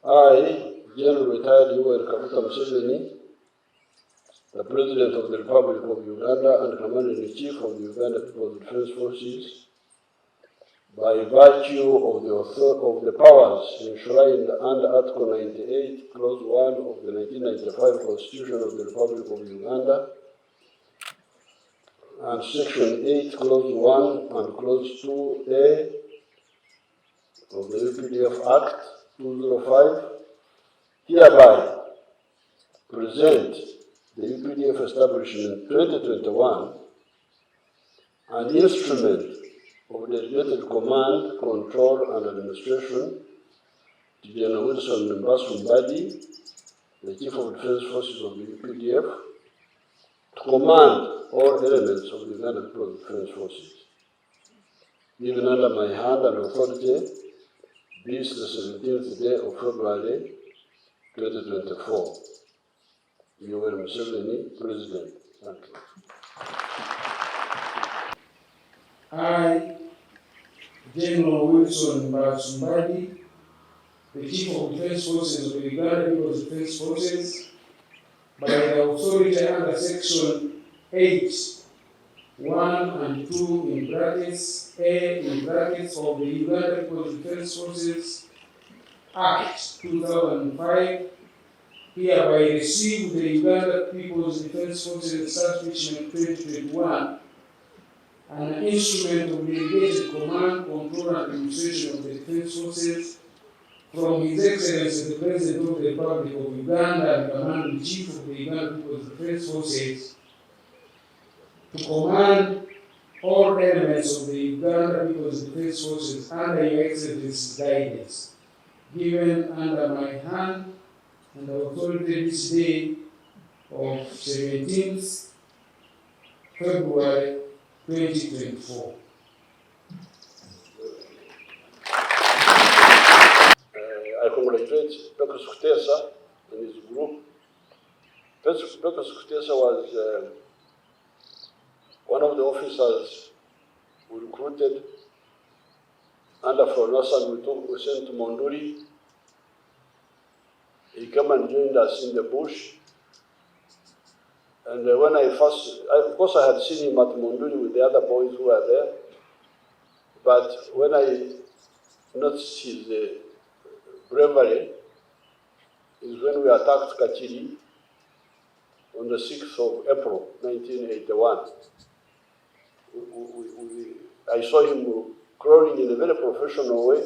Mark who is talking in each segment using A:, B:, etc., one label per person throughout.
A: I, General Retired Yoweri Museveni, the President of the Republic of Uganda and Commander-in-Chief of the Uganda People's Defense Forces, by virtue of the powers enshrined under Article 98, Clause 1 of the 1995 Constitution of the Republic of Uganda, and Section 8, Clause 1 and Clause 2A of the UPDF Act 205, hereby present the UPDF established in 2021 an instrument of delegated command, control, and administration to General Wilson Mbadi, the Chief of Defense Forces of the UPDF, to command all elements of the Uganda People's Defense Forces. Given under my hand and authority, this the 17th day of February 2024. Yoweri Museveni, President. Thank you.
B: I, General Wilson Mbadi, the Chief of Defense Forces of the Uganda People's Defense Forces, by the authority under Section 8, 1 and 2 in brackets, A in brackets of the Uganda People's Defense Forces Act 2005, hereby receive the Uganda People's Defense Forces Establishment 2021, an instrument of delegated command, control, and administration of the Defense Forces from His Excellency the President of the Republic of Uganda and Commander-in-Chief of the Uganda People's Defense Forces, to command all elements of the Uganda People's Defense Forces under Your Excellency's guidance, given under my hand and the authority this day of 17th February 2024.
A: I congratulate Dr. Sukutesa and his group. Dr. Sukutesa was one of the officers we recruited under Fronasan. We sent to Monduli. He came and joined us in the bush. And when of course I had seen him at Monduli with the other boys who were there. But when I noticed his bravery, is when we attacked Kachiri on the 6th of April, 1981. I saw him crawling in a very professional way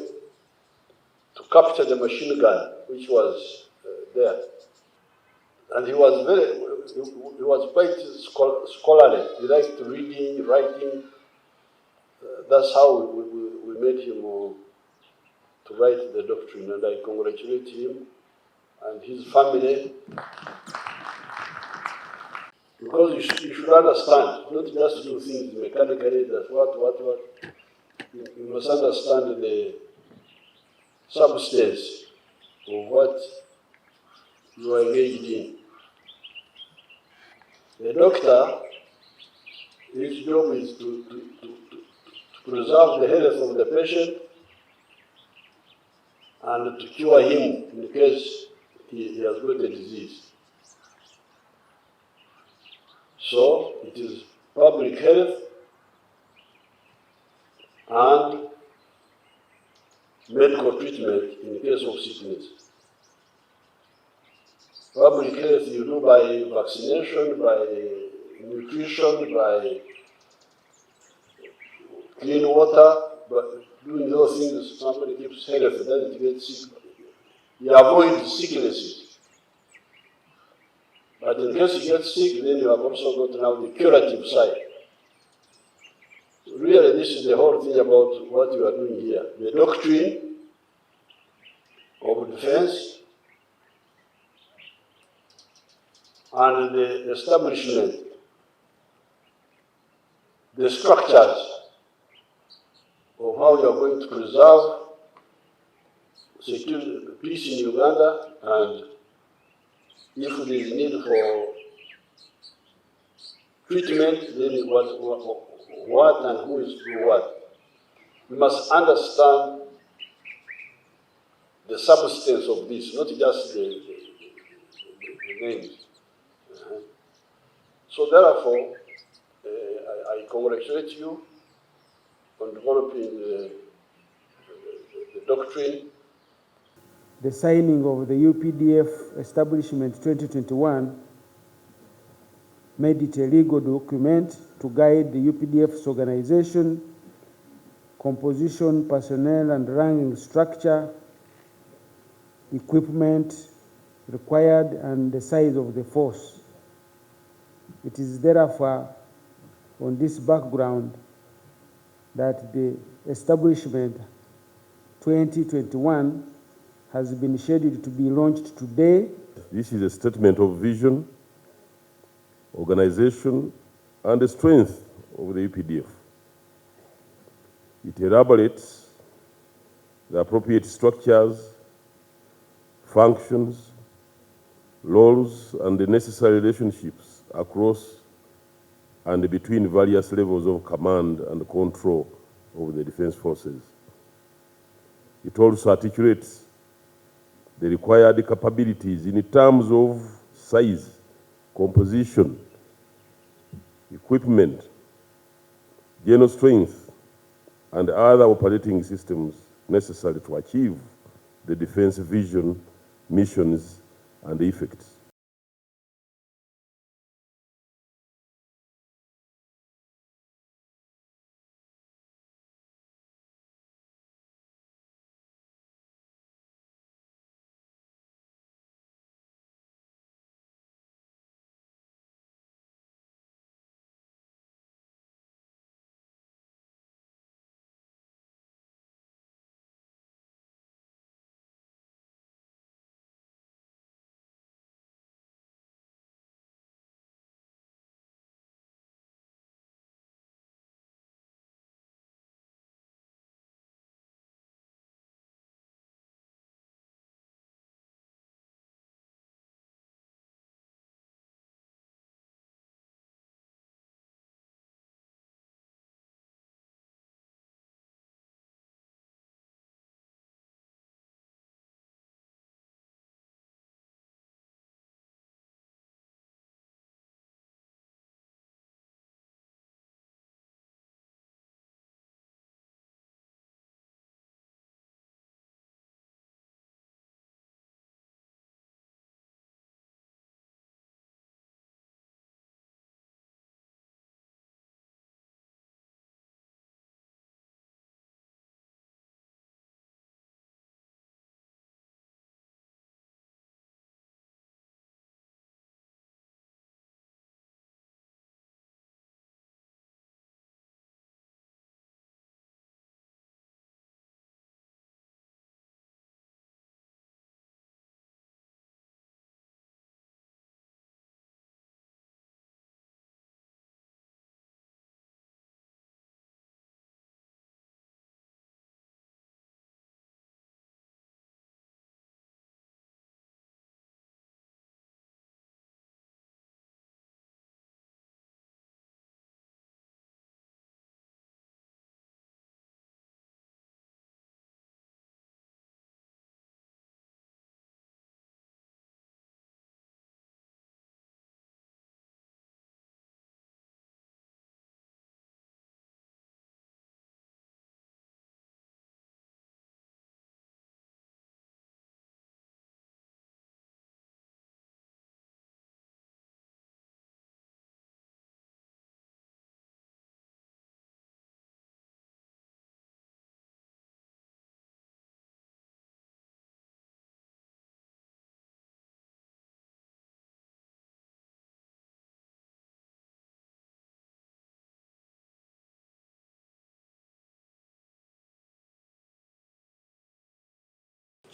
A: to capture the machine gun, which was there. And he was quite scholarly. He liked reading, writing. That's how we made him to write the doctrine, and I congratulate him and his family. Because you should understand, not just do things mechanically, that what. You must understand the substance of what you are engaged in. The doctor, his job is to preserve the health of the patient and to cure him in case he has got a disease. So it is public health and medical treatment in case of sickness. Public health you do by vaccination, by nutrition, by clean water, but doing those things, somebody keeps health, doesn't get sick. You avoid sicknesses. But in case you get sick, then you have also got now the curative side. Really, this is the whole thing about what you are doing here. The doctrine of defense and the establishment, the structures of how you are going to preserve security, peace in Uganda, and if there is need for treatment, then what and who is doing what. We must understand the substance of this, not just the names. So therefore, I congratulate you on developing the doctrine.
B: The signing of the UPDF Establishment 2021 made it a legal document to guide the UPDF's organization, composition, personnel and ranking structure, equipment required, and the size of the force. It is therefore on this background that the establishment 2021 has been scheduled to be launched today.
C: This is a statement of vision, organization, and the strength of the UPDF. It elaborates the appropriate structures, functions, roles, and the necessary relationships across and between various levels of command and control of the defense forces. It also articulates the required capabilities in terms of size, composition, equipment, general strength, and other operating systems necessary to achieve the defense vision, missions, and effects.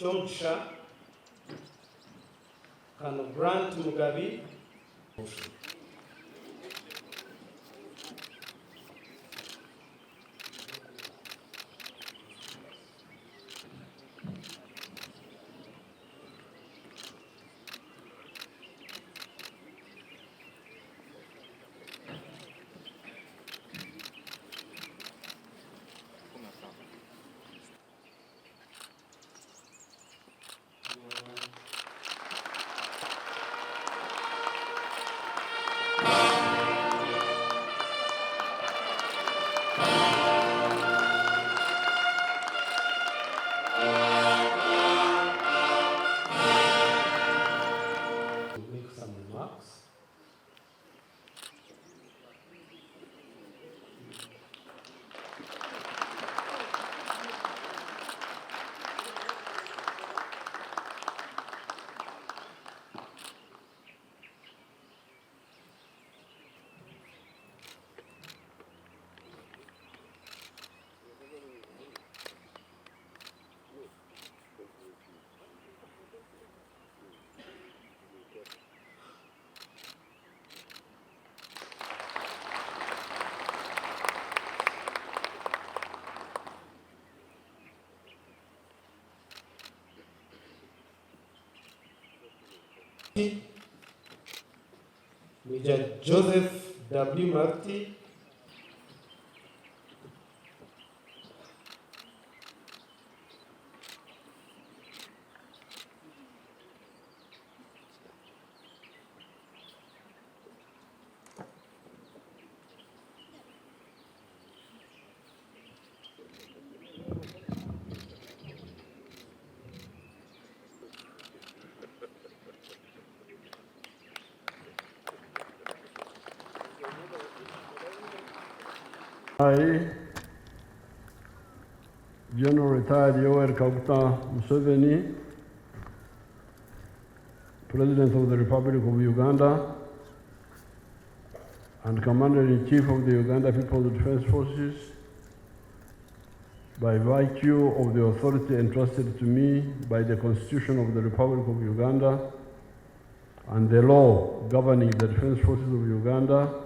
B: Chomsha, Grant Mugabe. Major Joseph W. Marti,
D: I, General Retired Yoweri Museveni, President of the Republic of Uganda and Commander-in-Chief of the Uganda People's Defense Forces, by virtue of the authority entrusted to me by the Constitution of the Republic of Uganda and the law governing the Defense Forces of Uganda,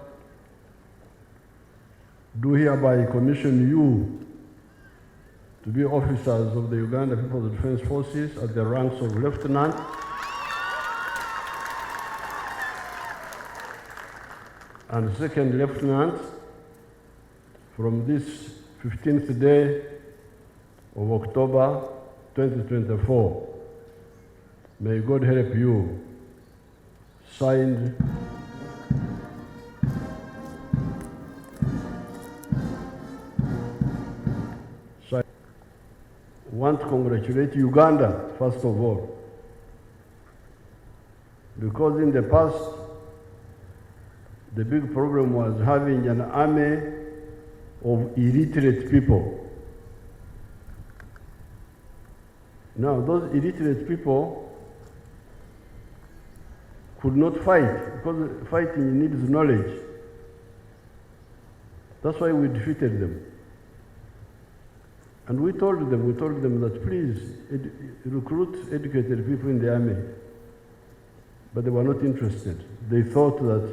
D: do hereby commission you to be officers of the Uganda People's Defense Forces at the ranks of Lieutenant and Second Lieutenant from this 15th day of October 2024. May God help you. Signed, want to congratulate Uganda, first of all, because in the past, the big problem was having an army of illiterate people. Now, those illiterate people could not fight, because fighting needs knowledge. That's why we defeated them. And we told them that please recruit educated people in the army. But they were not interested. They thought that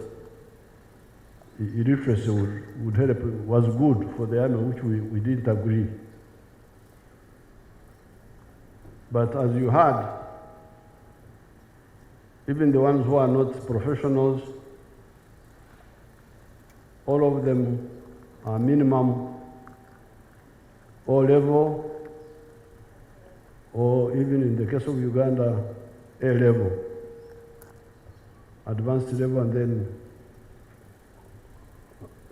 D: illiteracy would help, was good for the army, which we didn't agree. But as you heard, even the ones who are not professionals, all of them are minimum O level, or even in the case of Uganda, A level, advanced level, and then.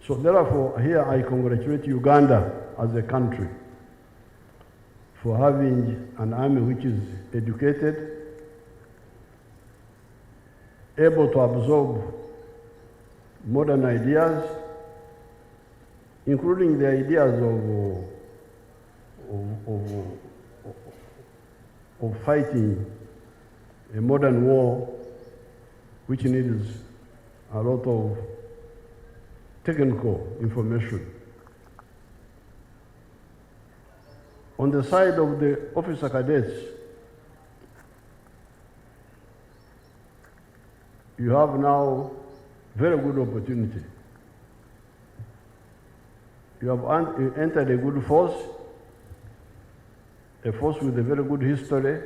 D: So therefore, here I congratulate Uganda as a country for having an army which is educated, able to absorb modern ideas, including the ideas of fighting a modern war, which needs a lot of technical information. On the side of the officer cadets, you have now very good opportunity. You have entered a good force, a force with a very good history,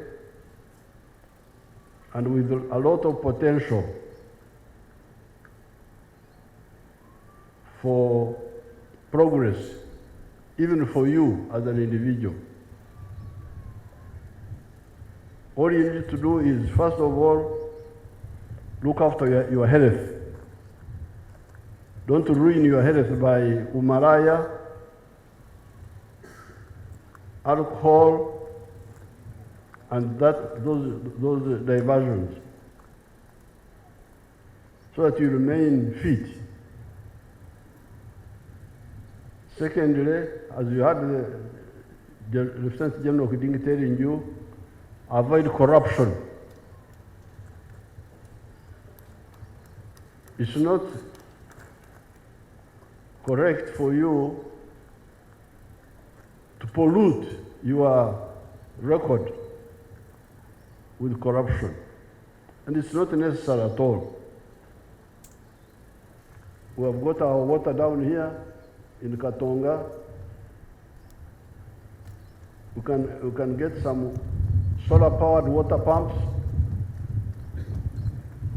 D: and with a lot of potential for progress, even for you as an individual. All you need to do is, first of all, look after your health. Don't ruin your health by umaraya, alcohol, and those diversions, so that you remain fit. Secondly, as you had the Lieutenant General Kidingi telling you, avoid corruption. It's not correct for you to pollute your record with corruption. And it's not necessary at all. We have got our water down here in Katonga. We can get some solar-powered water pumps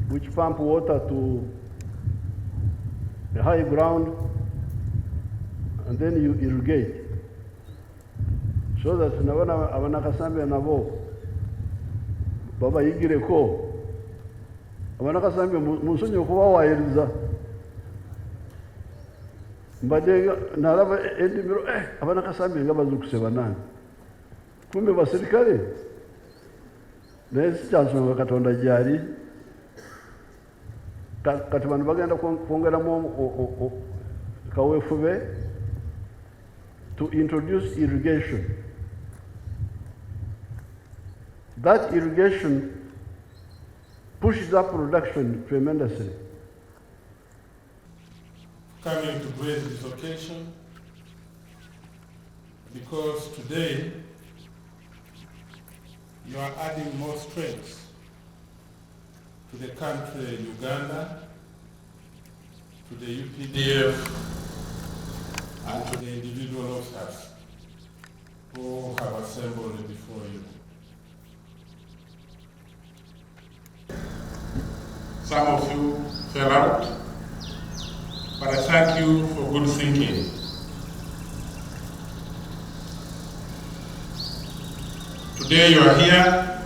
D: which pump water to the high ground, and then you irrigate. So that abanakasambi nabo baba yigireko abanakasambi musonyo kuba wayiriza mbade naraba endimiro abanakasambi ngabazukuseba nani kumbe basirikale nesi chansonga katonda jari kati bantu bagenda kwongeramo kawefube to introduce irrigation. That irrigation pushes up production tremendously.
E: Coming to grace this occasion because today you are adding more strength to the country Uganda, to the UPDF, and to the individual officers who have assembled before you. Some of you fell out, but I thank you for good thinking. Today you are here,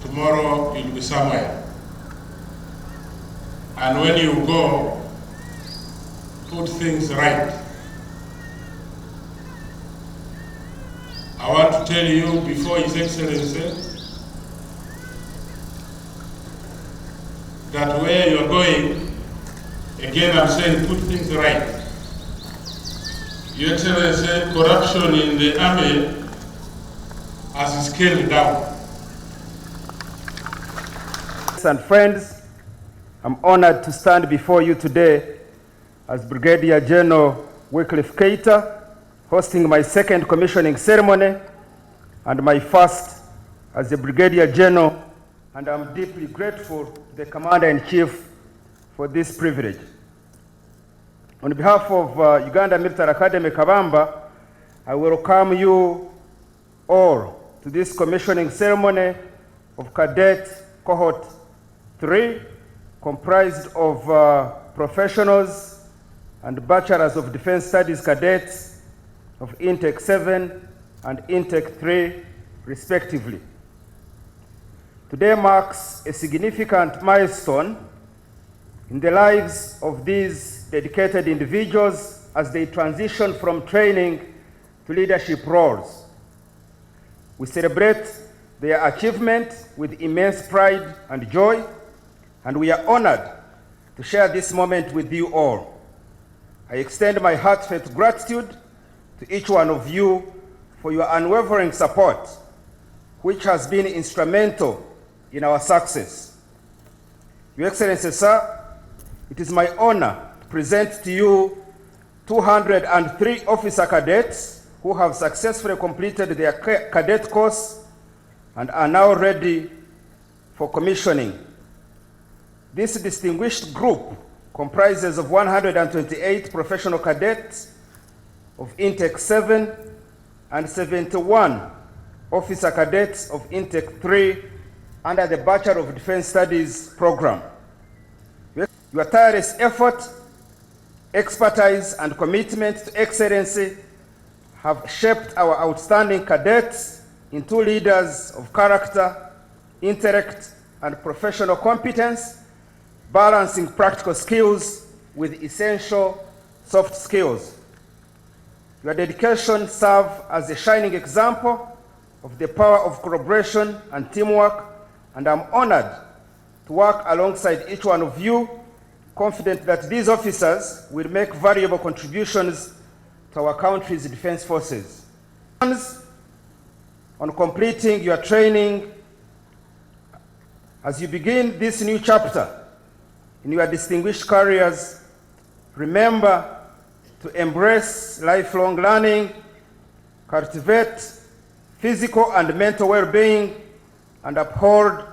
E: tomorrow you'll be somewhere. And when you go, put things right. I want to tell you before His Excellency that where you're going, again I'm saying put things right. Your Excellency, corruption in the army has scaled down.
F: And friends, I'm honored to stand before you today as Brigadier General Wycliffe Keita, hosting my second commissioning ceremony and my first as a Brigadier General, and I'm deeply grateful to the Commander-in-Chief for this privilege. On behalf of Uganda Military Academy Kabamba, I welcome you all to this commissioning ceremony of Cadet Cohort 3, comprised of professionals and Bachelors of Defense Studies cadets of Intake 7 and Intake 3, respectively. Today marks a significant milestone in the lives of these dedicated individuals as they transition from training to leadership roles. We celebrate their achievement with immense pride and joy, and we are honored to share this moment with you all. I extend my heartfelt gratitude to each one of you for your unwavering support, which has been instrumental in our success. Your Excellency, sir, it is my honor to present to you 203 officer cadets who have successfully completed their cadet course and are now ready for commissioning. This distinguished group comprises of 128 professional cadets of Intake 7 and 71 officer cadets of Intake 3 under the Bachelor of Defense Studies program. Your tireless effort, expertise, and commitment to excellency have shaped our outstanding cadets into leaders of character, intellect, and professional competence, balancing practical skills with essential soft skills. Your dedication serves as a shining example of the power of collaboration and teamwork, and I'm honored to work alongside each one of you, confident that these officers will make valuable contributions to our country's defense forces. On completing your training, as you begin this new chapter in your distinguished careers, remember to embrace lifelong learning, cultivate physical and mental well-being, and uphold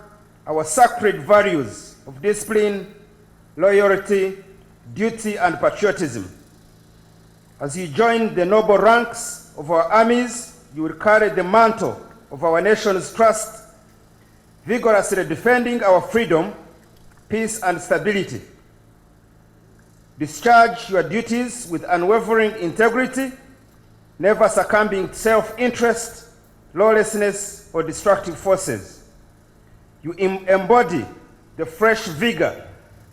F: our sacred values of discipline, loyalty, duty, and patriotism. As you join the noble ranks of our armies, you will carry the mantle of our nation's trust, vigorously defending our freedom, peace and stability. Discharge your duties with unwavering integrity, never succumbing to self-interest, lawlessness, or destructive forces. You embody the fresh vigor,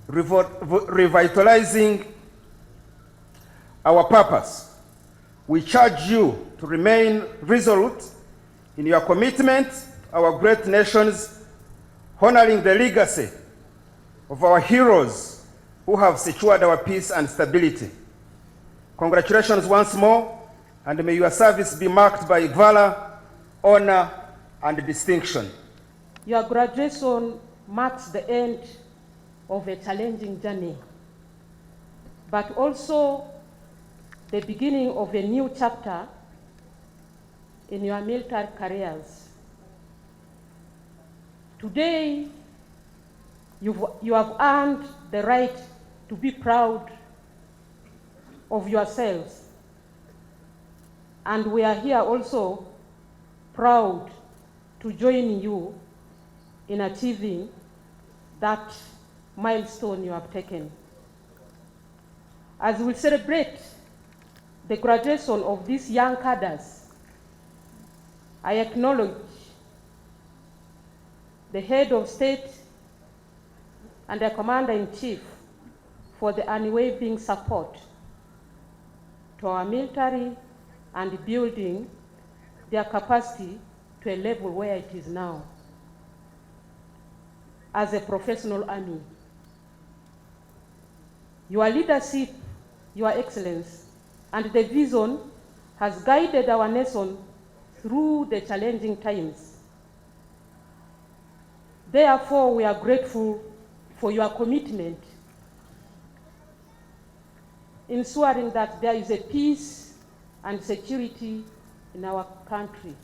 F: revitalizing our purpose. We charge you to remain resolute in your commitment to our great nations, honoring the legacy of our heroes who have secured our peace and stability. Congratulations once more, and may your service be marked by valor, honor, and distinction.
G: Your graduation marks the end of a challenging journey, but also the beginning of a new chapter in your military careers. Today, you have earned the right to be proud of yourselves. And we are here also proud to join you in achieving that milestone you have taken. As we celebrate the graduation of these young cadets, I acknowledge the head of state and the commander-in-chief for the unwavering support to our military and building their capacity to a level where it is now as a professional army. Your leadership, your excellence, and the vision has guided our nation through the challenging times. Therefore, we are grateful for your commitment, ensuring that there is a peace and security in our country.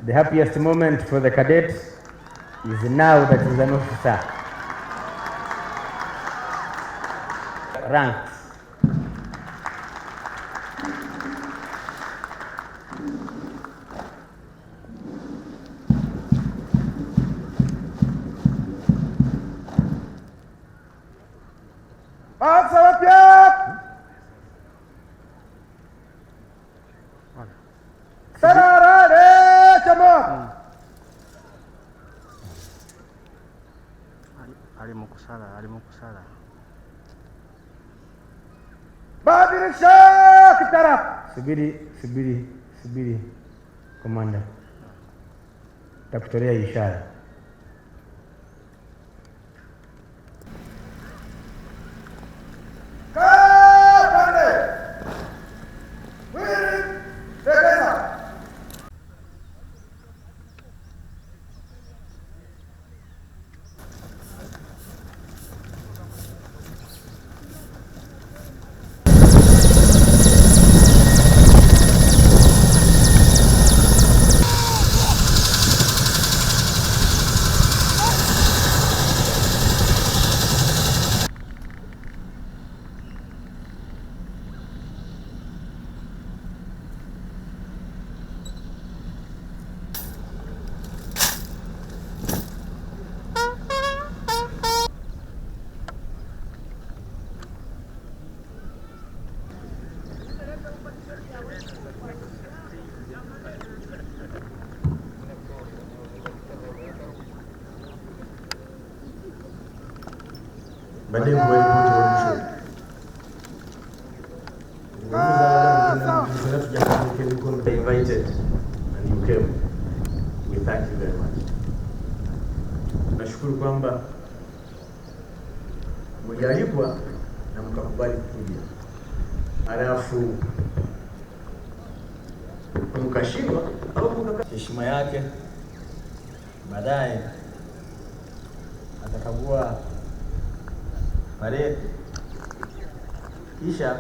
H: The happiest moment for the cadet is now that he's an officer. Ranked.
F: alimukusala badilisha kitara. Subiri komanda, takutolea ishara.
H: My name is Yoweri Museveni. Invited and you came. We thank you very much. Nashukuru kwamba mlialikwa na mkakubali kuja. Halafu mkashindwa au heshima yake, baadaye atakagua parade, kisha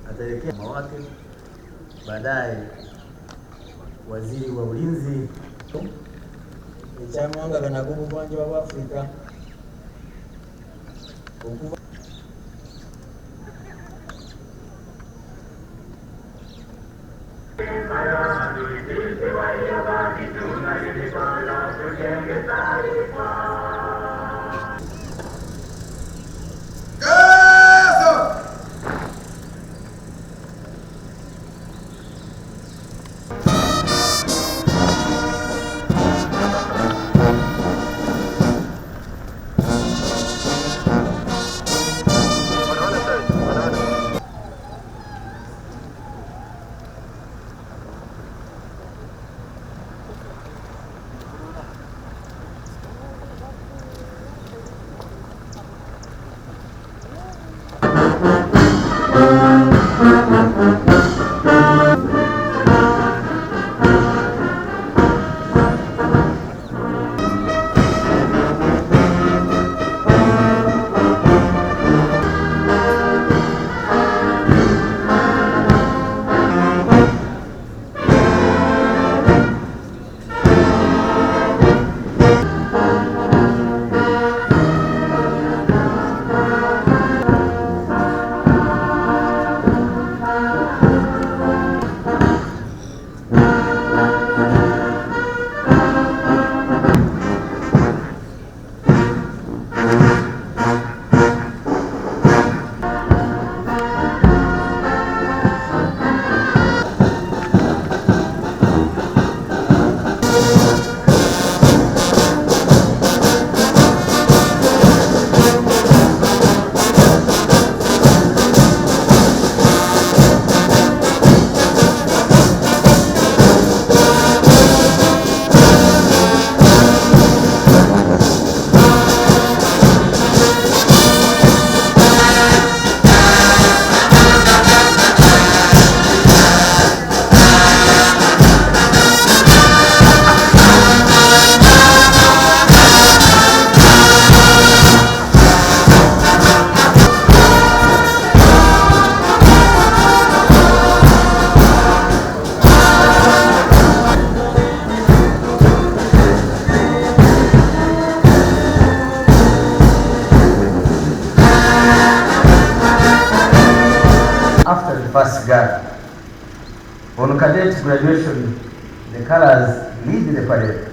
H: ataelekea mawake, baadaye waziri wa ulinzi ichamwanga kanagumu kwanja wa Afrika After the first guard, on cadet graduation, the colors lead the parade.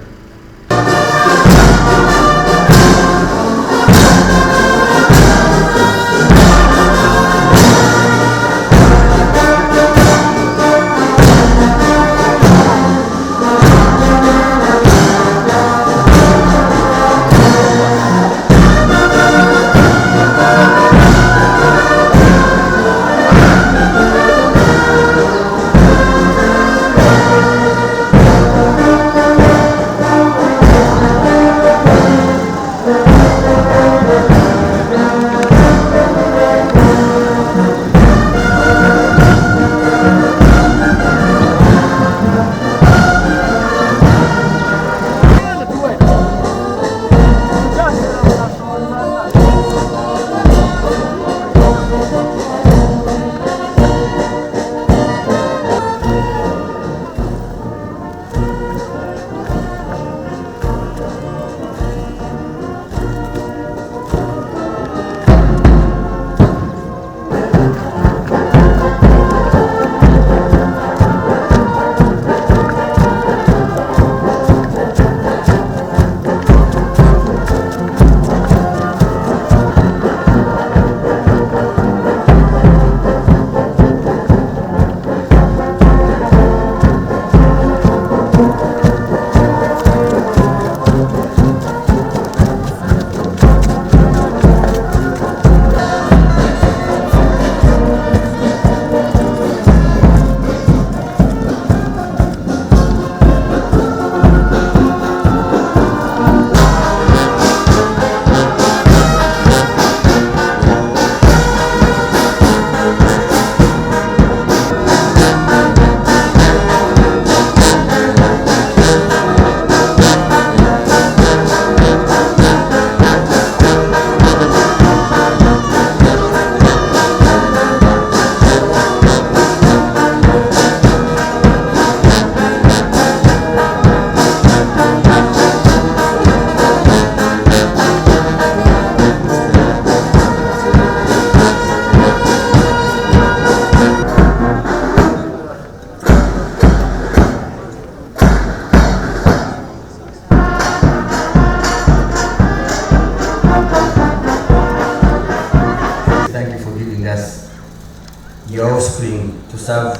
H: your offspring to serve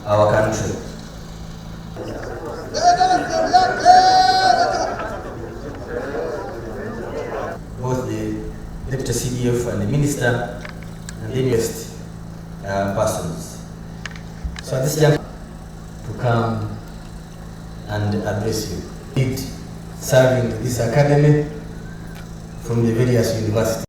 H: our country. Both the Deputy CDF and the Minister and the invest persons. So at this juncture, to come and address you. Need serving this academy from the various universities.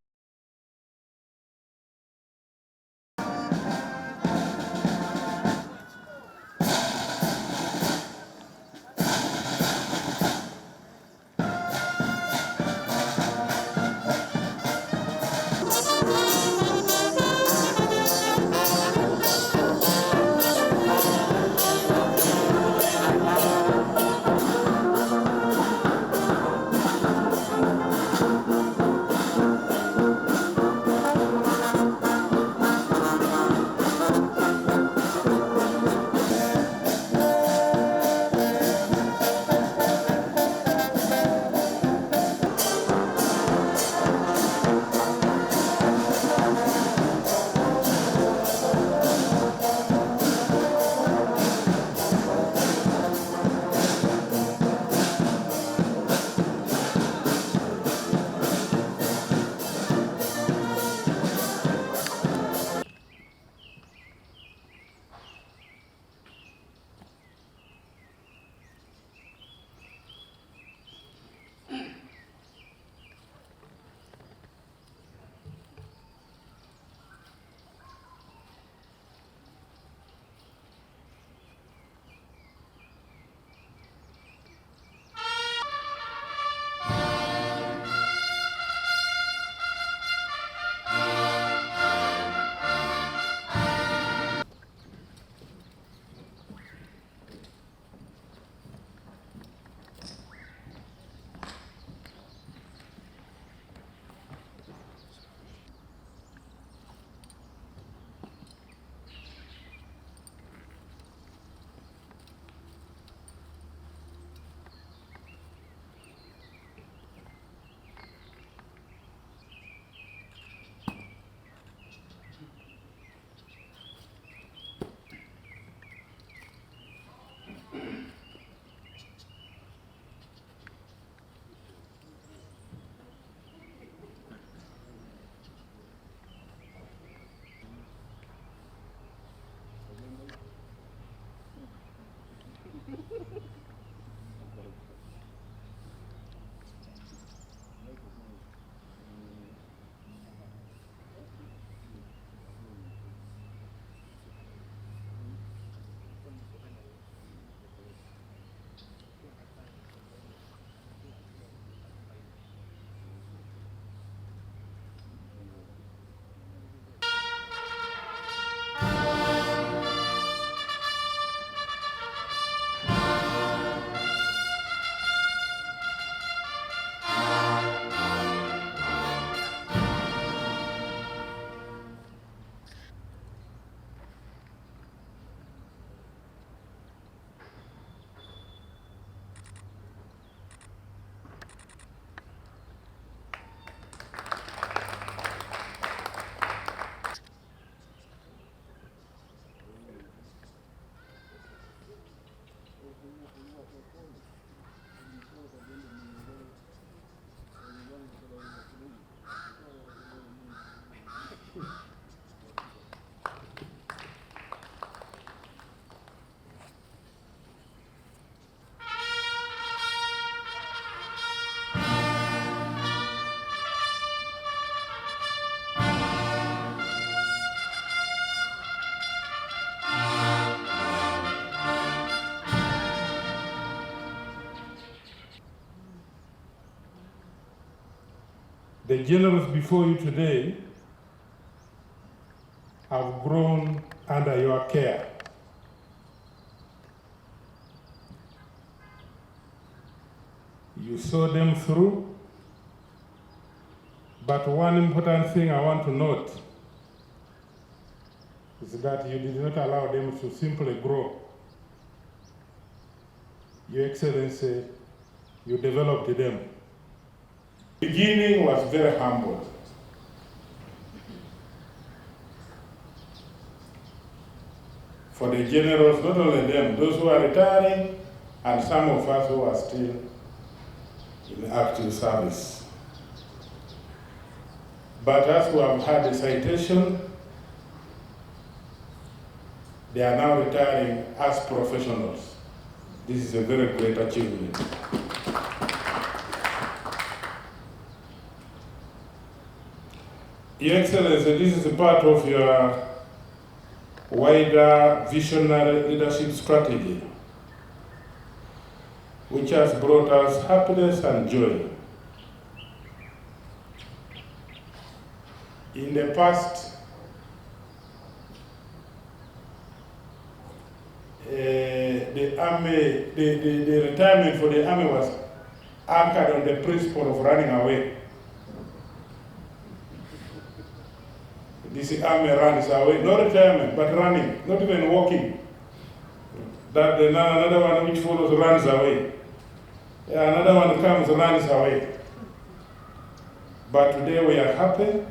E: The generals before you today have grown under your care. You saw them through, but one important thing I want to note is that you did not allow them to simply grow. Your Excellency, you developed them. The beginning was very humble. for the generals, not only them, those who are retiring, and some of us who are still in active service. But as we have had a citation, they are now retiring as professionals. This is a very great achievement. Your Excellency, this is a part of your wider visionary leadership strategy, which has brought us happiness and joy. In the past, the retirement for the army was anchored on the principle of running away. This army runs away, no retirement, but running, not even walking. That another one which follows runs away. Another one comes, runs away. But today we are happy.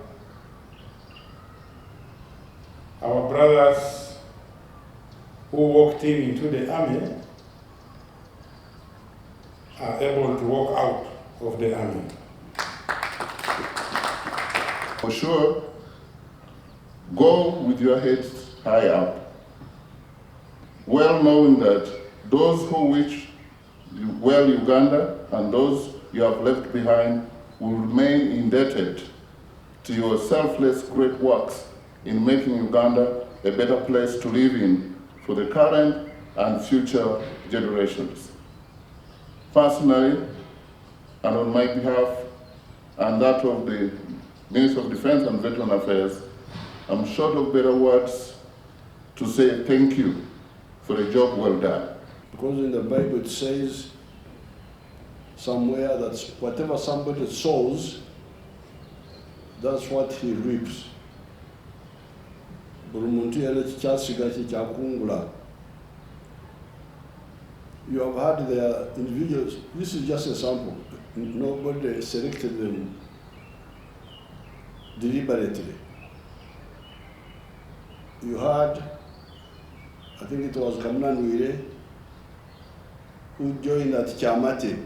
E: Our brothers who walked into the army are able to walk out of the army.
I: For sure, go with your heads high up, well knowing that those who wish well Uganda and those you have left behind will remain indebted to your selfless great works in making Uganda a better place to live in for the current and future generations. Personally, and on my behalf and that of the Minister of Defense and Veteran Affairs, I'm short of better words to say thank you for a job well done.
A: Because in the Bible it says somewhere that whatever somebody sows, that's what he reaps. You have had the individuals, this is just a sample. Nobody selected them deliberately. You had, I think it was Kamnan Wire, who joined at Chamati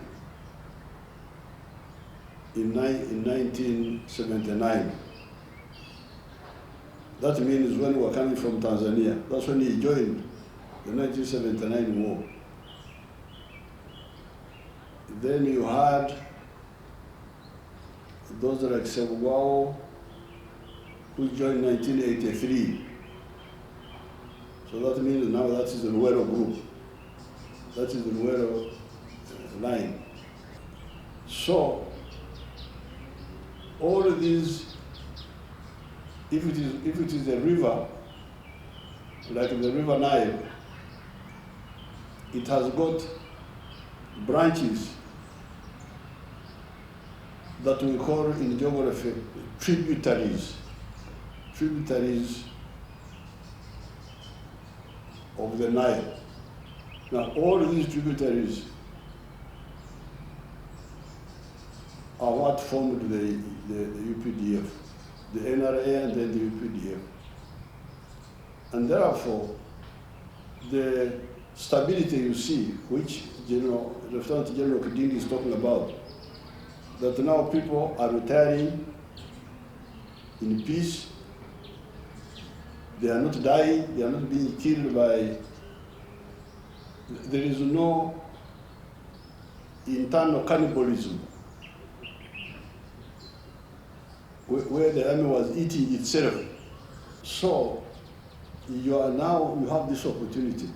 A: in 1979. That means when we were coming from Tanzania. That's when he joined the 1979 war. Then you had those like Sebwao, who joined 1983. So that means now that is the Luero group. That is the Luero line. So, all of these, if it is a river, like the River Nile, it has got branches that we call in geography tributaries. Tributaries of the Nile. Now, all these tributaries are what formed the UPDF, the NRA and then the UPDF. And therefore, the stability you see, which Lieutenant General Kidingi is talking about, that now people are retiring in peace. They are not dying, they are not being killed by, there is no internal cannibalism where the army was eating itself. So you have this opportunity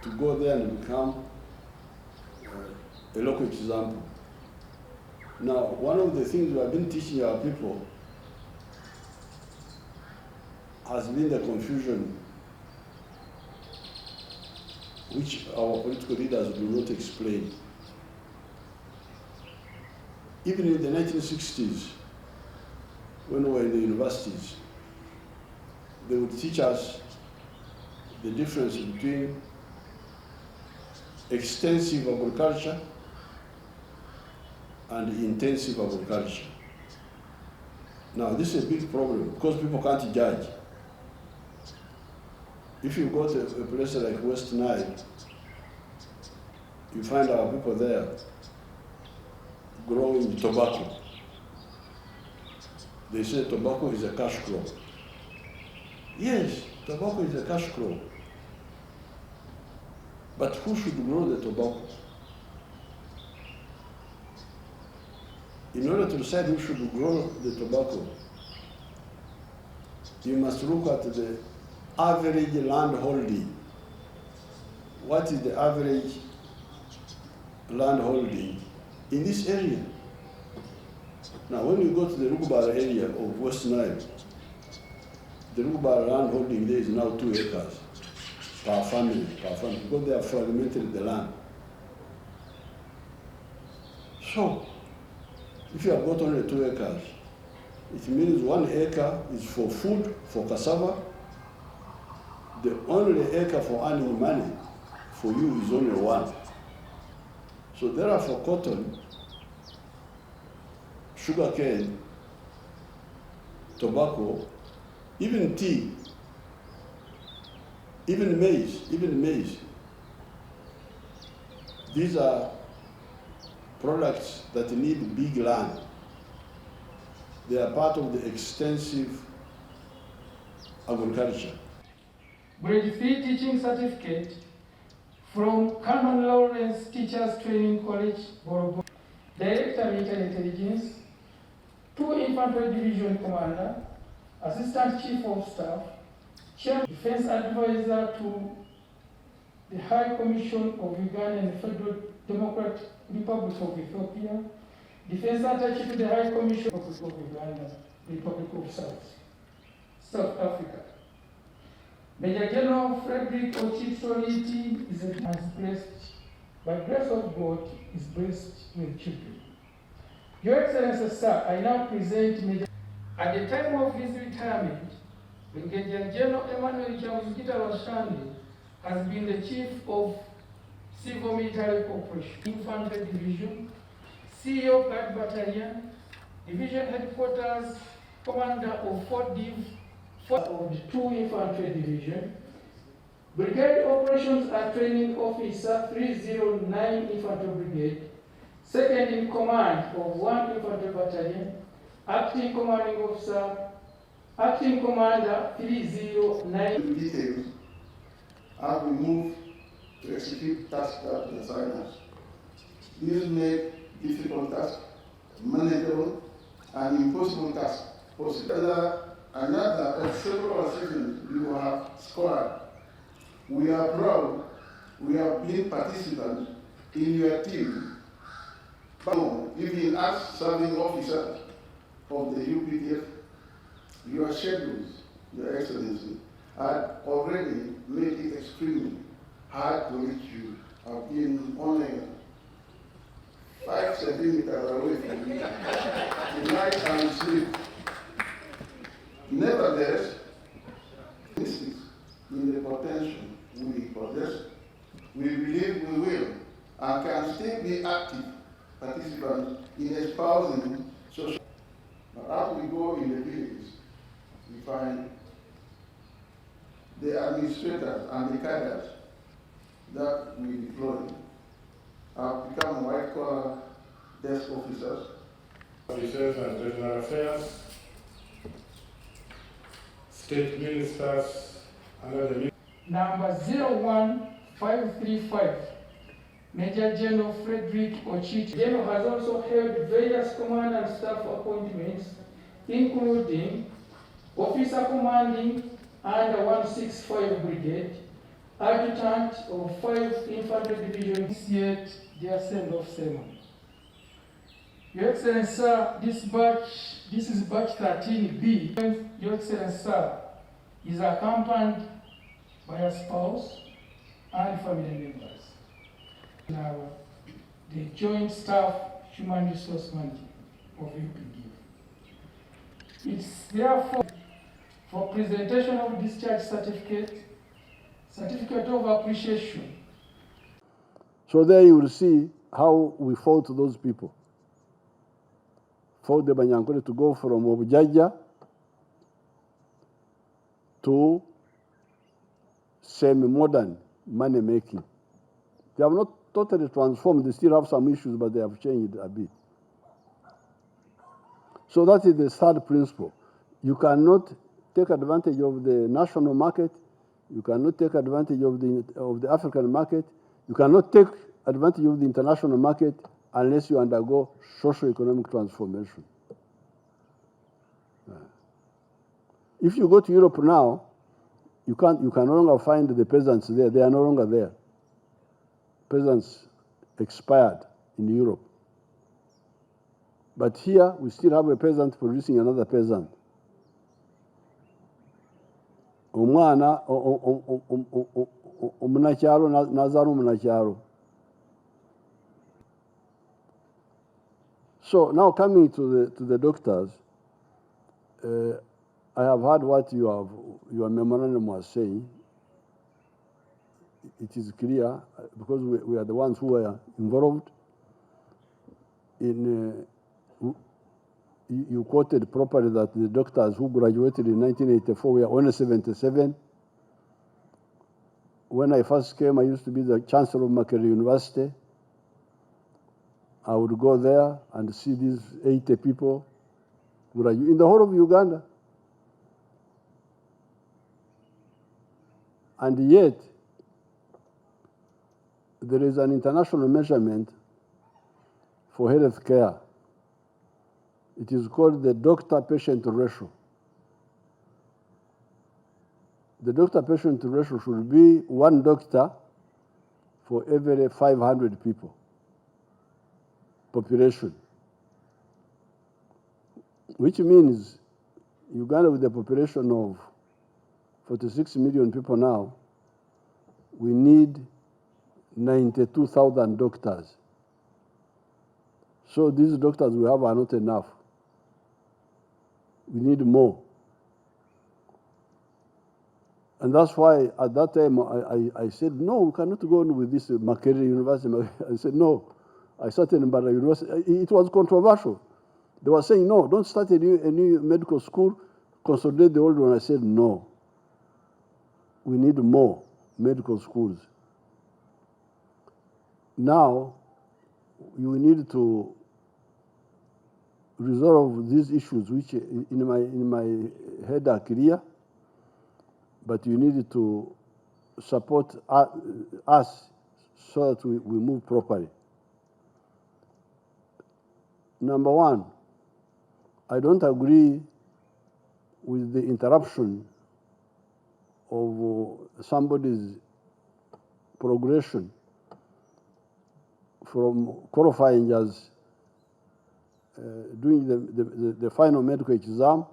A: to go there and become a local example. Now, one of the things we have been teaching our people has been the confusion which our political leaders do not explain. Even in the 1960s, when we were in the universities, they would teach us the difference between extensive agriculture and intensive agriculture. Now, this is a big problem because people can't judge. If you go to a place like West Nile, you find our people there growing tobacco. They say tobacco is a cash crop. Yes, tobacco is a cash crop. But who should grow the tobacco? In order to decide who should grow the tobacco, you must look at the average land holding. What is the average land holding in this area? Now, when you go to the Rugubara area of West Nile, the Rugubara land holding there is now 2 acres per family, because they have fragmented the land. So, if you have got only 2 acres, it means 1 acre is for food, for cassava. The only acre for earning money for you is only 1. So therefore, cotton, sugarcane, tobacco, even tea, even maize. These are products that need big land. They are part of the extensive agriculture.
B: Grade 3 teaching certificate from Canon Lawrence Teachers Training College, Borobo. Director Military Intelligence, 2 Infantry Division Commander, Assistant Chief of Staff, Chair Defense Advisor to the High Commission of Uganda and the Federal Democratic Republic of Ethiopia, Defense Attaché to the High Commission of Uganda, Republic of South Africa. Major General Frederick Ochit Soliti is blessed, by grace of God, is blessed with children. Your Excellency, sir, I now present Major. At the time of his retirement, Brigadier General Emmanuel Chamuzikita Washani has been the Chief of Civil Military Corporation, Infantry Division, CEO Guard Battalion, Division Headquarters, Commander of 4th Div, of the 2 Infantry Division, Brigade Operations and Training Officer 309 Infantry Brigade, Second in Command of 1 Infantry Battalion, Acting Commanding Officer, Acting Commander 309.
I: Details as we move to execute tasks that we assign us. These make difficult tasks manageable and impossible tasks possible. Another of several achievements we will have scored. We are proud we have been participants in your team. Even as serving officers of the UPDF, your schedules, Your Excellency, had already made it extremely hard to reach you. I've been only 5 centimeters away from you. Tonight and sleep. Nevertheless, this is in the potential we possess. We believe we will and can still be active participants in espousing social. But as we go in the villages, we find the administrators and the cadets that we deploy have become white-collar desk officers.
E: Officers and Regional Affairs, State Ministers under the
B: Number 01535, Major General Frederick Ochit. General has also held various command and staff appointments, including Officer Commanding under 165 Brigade, Adjutant of 5 Infantry Division, yet their send-off ceremony. Your Excellency, sir, this is batch 13B. Your Excellency, sir, is accompanied by a spouse and family members. Now, the Joint Staff Human Resource Management of UPDF. It's therefore for presentation of discharge certificate of appreciation.
A: So there you will see how we fought those people. Fought the Banyankole to go from Obujaja to semi-modern money making. They have not totally transformed. They still have some issues, but they have changed a bit. So that is the third principle. You cannot take advantage of the national market. You cannot take advantage of the African market. You cannot take advantage of the international market unless you undergo socio-economic transformation. If you go to Europe now, you can no longer find the peasants there. They are no longer there. Peasants expired in Europe. But here, we still have a peasant producing another peasant. Omwana omunakyalo nazaala omunakyalo. So now coming to the doctors, I have heard what your memorandum was saying. It is clear, because we are the ones who were involved in, you quoted properly that the doctors who graduated in 1984 were only 77. When I first came, I used to be the chancellor of Makerere University. I would go there and see these 80 people in the whole of Uganda. And yet, there is an international measurement for health care. It is called the doctor-patient ratio. The doctor-patient ratio should be 1 doctor for every 500 people, population. Which means Uganda, with a population of 46 million people now, we need 92,000 doctors. So these doctors we have are not enough. We need more. And that's why at that time I said, no, we cannot go on with this Makerere University. I said, no. I started in Mbara University. It was controversial. They were saying, no, don't start a new medical school, consolidate the old one. I said, no. We need more medical schools. Now, you need to resolve these issues, which in my head are clear, but you need to support us so that we move properly. Number one, I don't agree with the interruption of somebody's progression from qualifying as doing the final medical exam,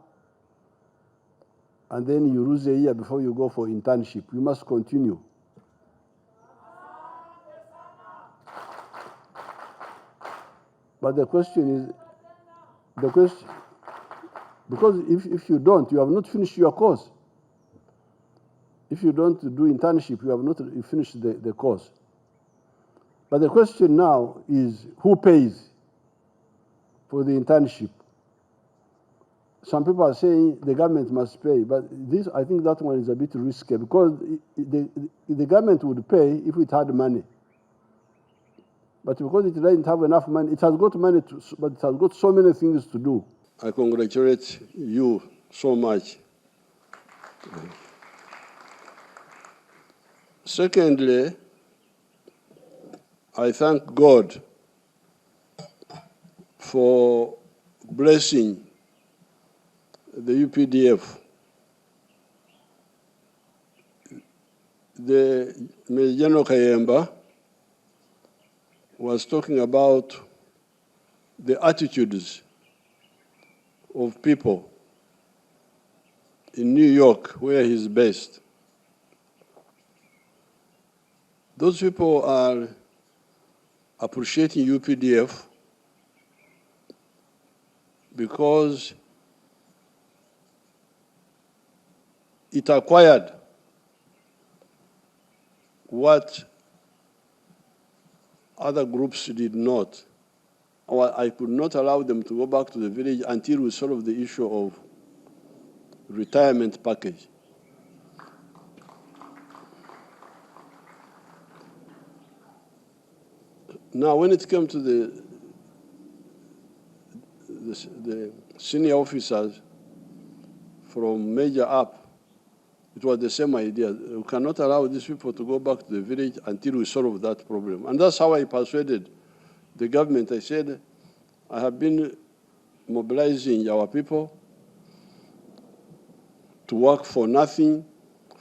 A: and then you lose a year before you go for internship. You must continue. But the question is, because if you don't, you have not finished your course. If you don't do internship, you have not finished the course. But the question now is, who pays for the internship? Some people are saying the government must pay, but I think that one is a bit risky, because the government would pay if it had money. But because it doesn't have enough money, it has got money, but it has got so many things to do. I congratulate you so much. Secondly, I thank God for blessing the UPDF. The Major General Kayemba was talking about the attitudes of people in New York, where he's based. Those people are appreciating UPDF because it acquired what other groups did not. Or I could not allow them to go back to the village until we solve the issue of retirement package. Now, when it came to the senior officers from major up, it was the same idea. We cannot allow these people to go back to the village until we solve that problem. And that's how I persuaded the government. I said, I have been mobilizing our people to work for nothing,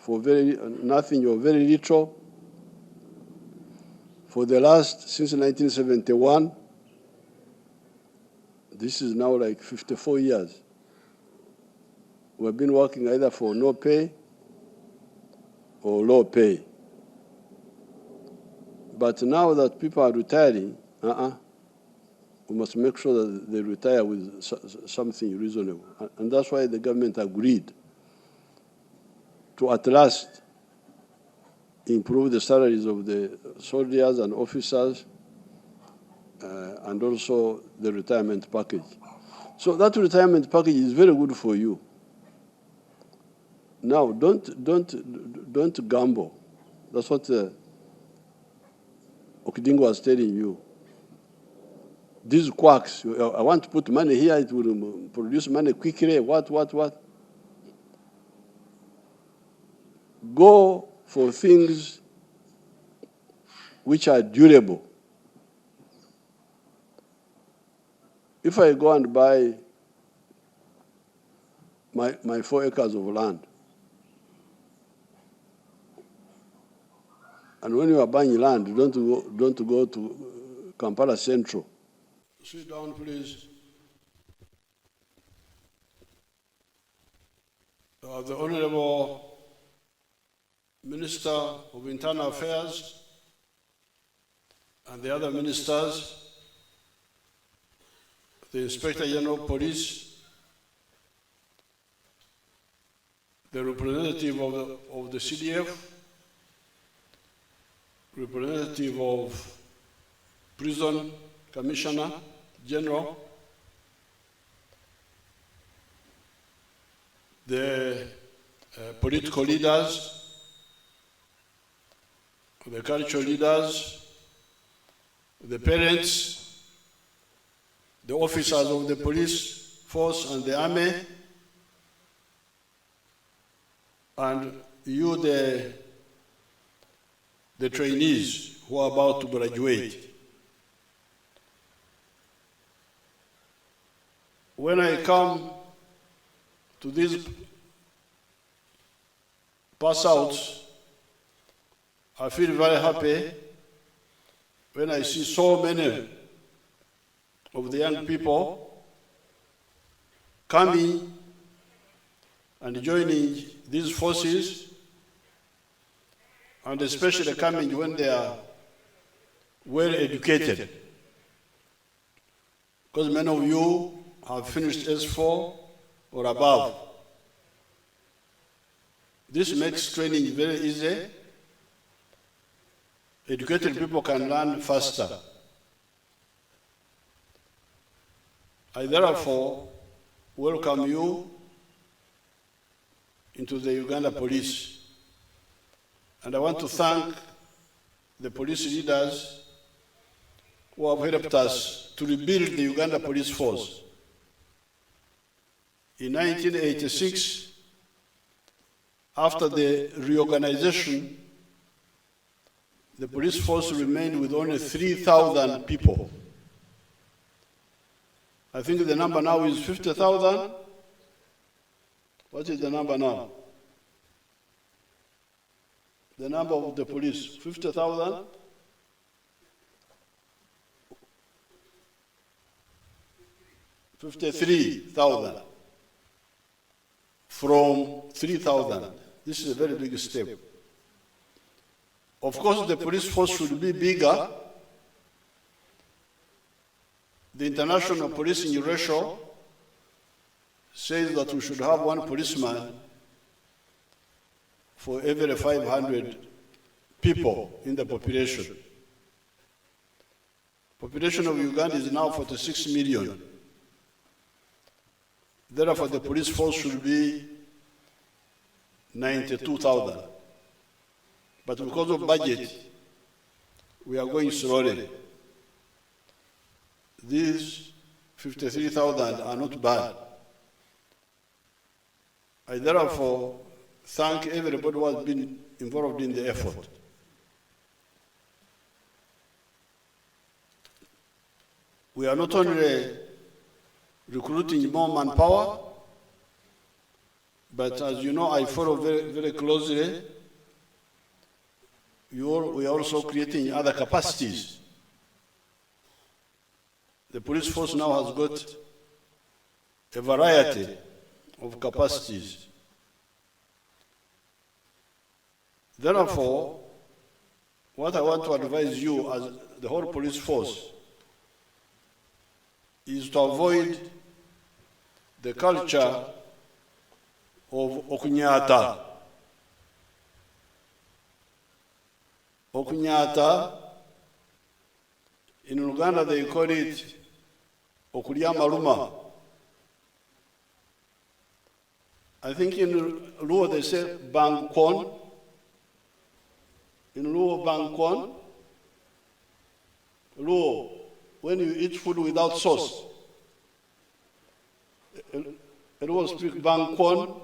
A: nothing or very little, for the last, since 1971. This is now like 54 years. We've been working either for no pay or low pay. But now that people are retiring, we must make sure that they retire with something reasonable. And that's why the government agreed to at last improve the salaries of the soldiers and officers, and also the retirement package. So that retirement package is very good for you. Now, don't gamble. That's what Okidingo was telling you. These quacks, I want to put money here, it will produce money quickly, what? Go for things which are durable. If I go and buy my 4 acres of land, and when you are buying land, don't go to Kampala Central. Sit down, please. The Honorable Minister of Internal Affairs and the other ministers, the Inspector General of Police, the representative of the CDF, representative of Prison Commissioner General, the political leaders, the cultural leaders, the parents, the officers of the police force and the army, and you, the trainees who are about to graduate. When I come to these pass outs, I feel very happy when I see so many of the young people coming and joining these forces, and especially coming when they are well educated. Because many of you have finished S4 or above. This makes training very easy. Educated people can learn faster. I therefore welcome you into the Uganda Police. And I want to thank the police leaders who have helped us to rebuild the Uganda Police Force. In 1986, after the reorganization, the police force remained with only 3,000 people. I think the number now is 50,000. What is the number now? The number of the police, 50,000? 53,000 from 3,000. This is a very big step. Of course, the police force should be bigger. The international policing ratio says that we should have one policeman for every 500 people in the population. Population of Uganda is now 46 million. Therefore, the police force should be 92,000. But because of budget, we are going slowly. these 53,000 are not bad. I therefore thank everybody who has been involved in the effort. We are not only recruiting more manpower, but as you know, I follow very, very closely. We are also creating other capacities. The police force now has got a variety of capacities. Therefore, what I want to advise you as the whole police force is to avoid the culture of okunyata. Okunyata, in Uganda they call it okulya maluma. I think in Luo they say bangkon. In Luo, bangkon. Luo, when you eat food without sauce. Luo speak bangkon.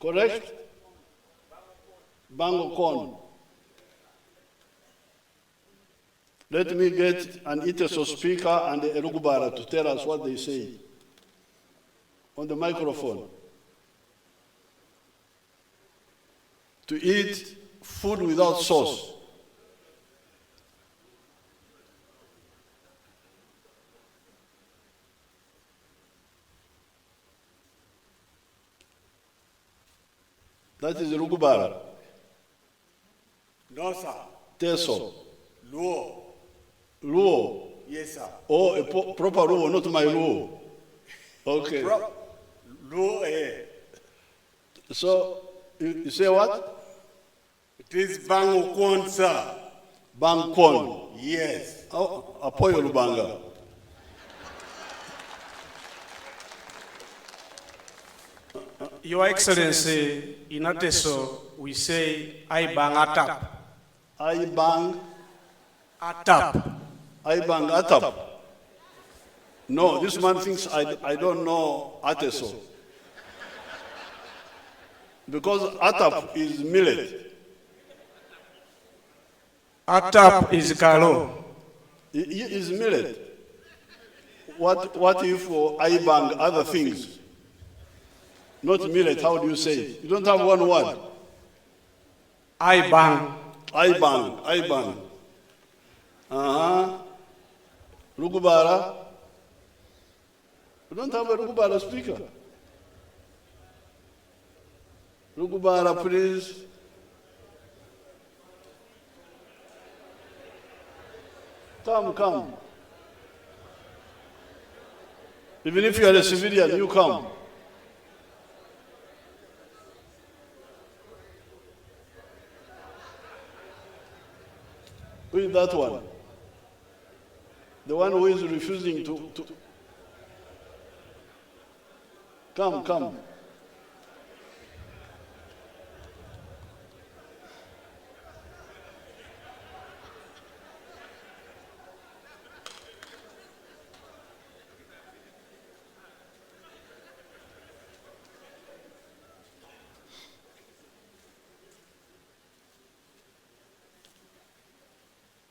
A: Correct? Bangkon. Let me get an Iteso speaker and a Rugubara to tell us what they say on the microphone. To eat food without sauce. That is Rugubara.
J: No, sir.
A: Teso.
J: Luo.
A: Luo.
J: Yes, sir.
A: Oh, a proper Luo, not my Luo. Okay.
J: Luo, eh.
A: So, you say what?
J: It is Bangkon, sir.
A: Bangkon.
J: Yes.
A: Oh, Apoyo Lubanga.
B: Your Excellency, in Ateso, we say, I bang atap.
A: I bang
B: Atap.
A: I bang atap. No, this man thinks I don't know Ateso. Because atap is millet.
B: Atap is kalo.
A: It is millet. What if I bang other things? Not millet, how do you say it? You don't have one word.
B: I bang.
A: I bang, I bang. Rugubara. You don't have a Rugubara speaker. Rugubara, please. Come. Even if you are a civilian, you come. Who is that one? The one who is refusing to... Come.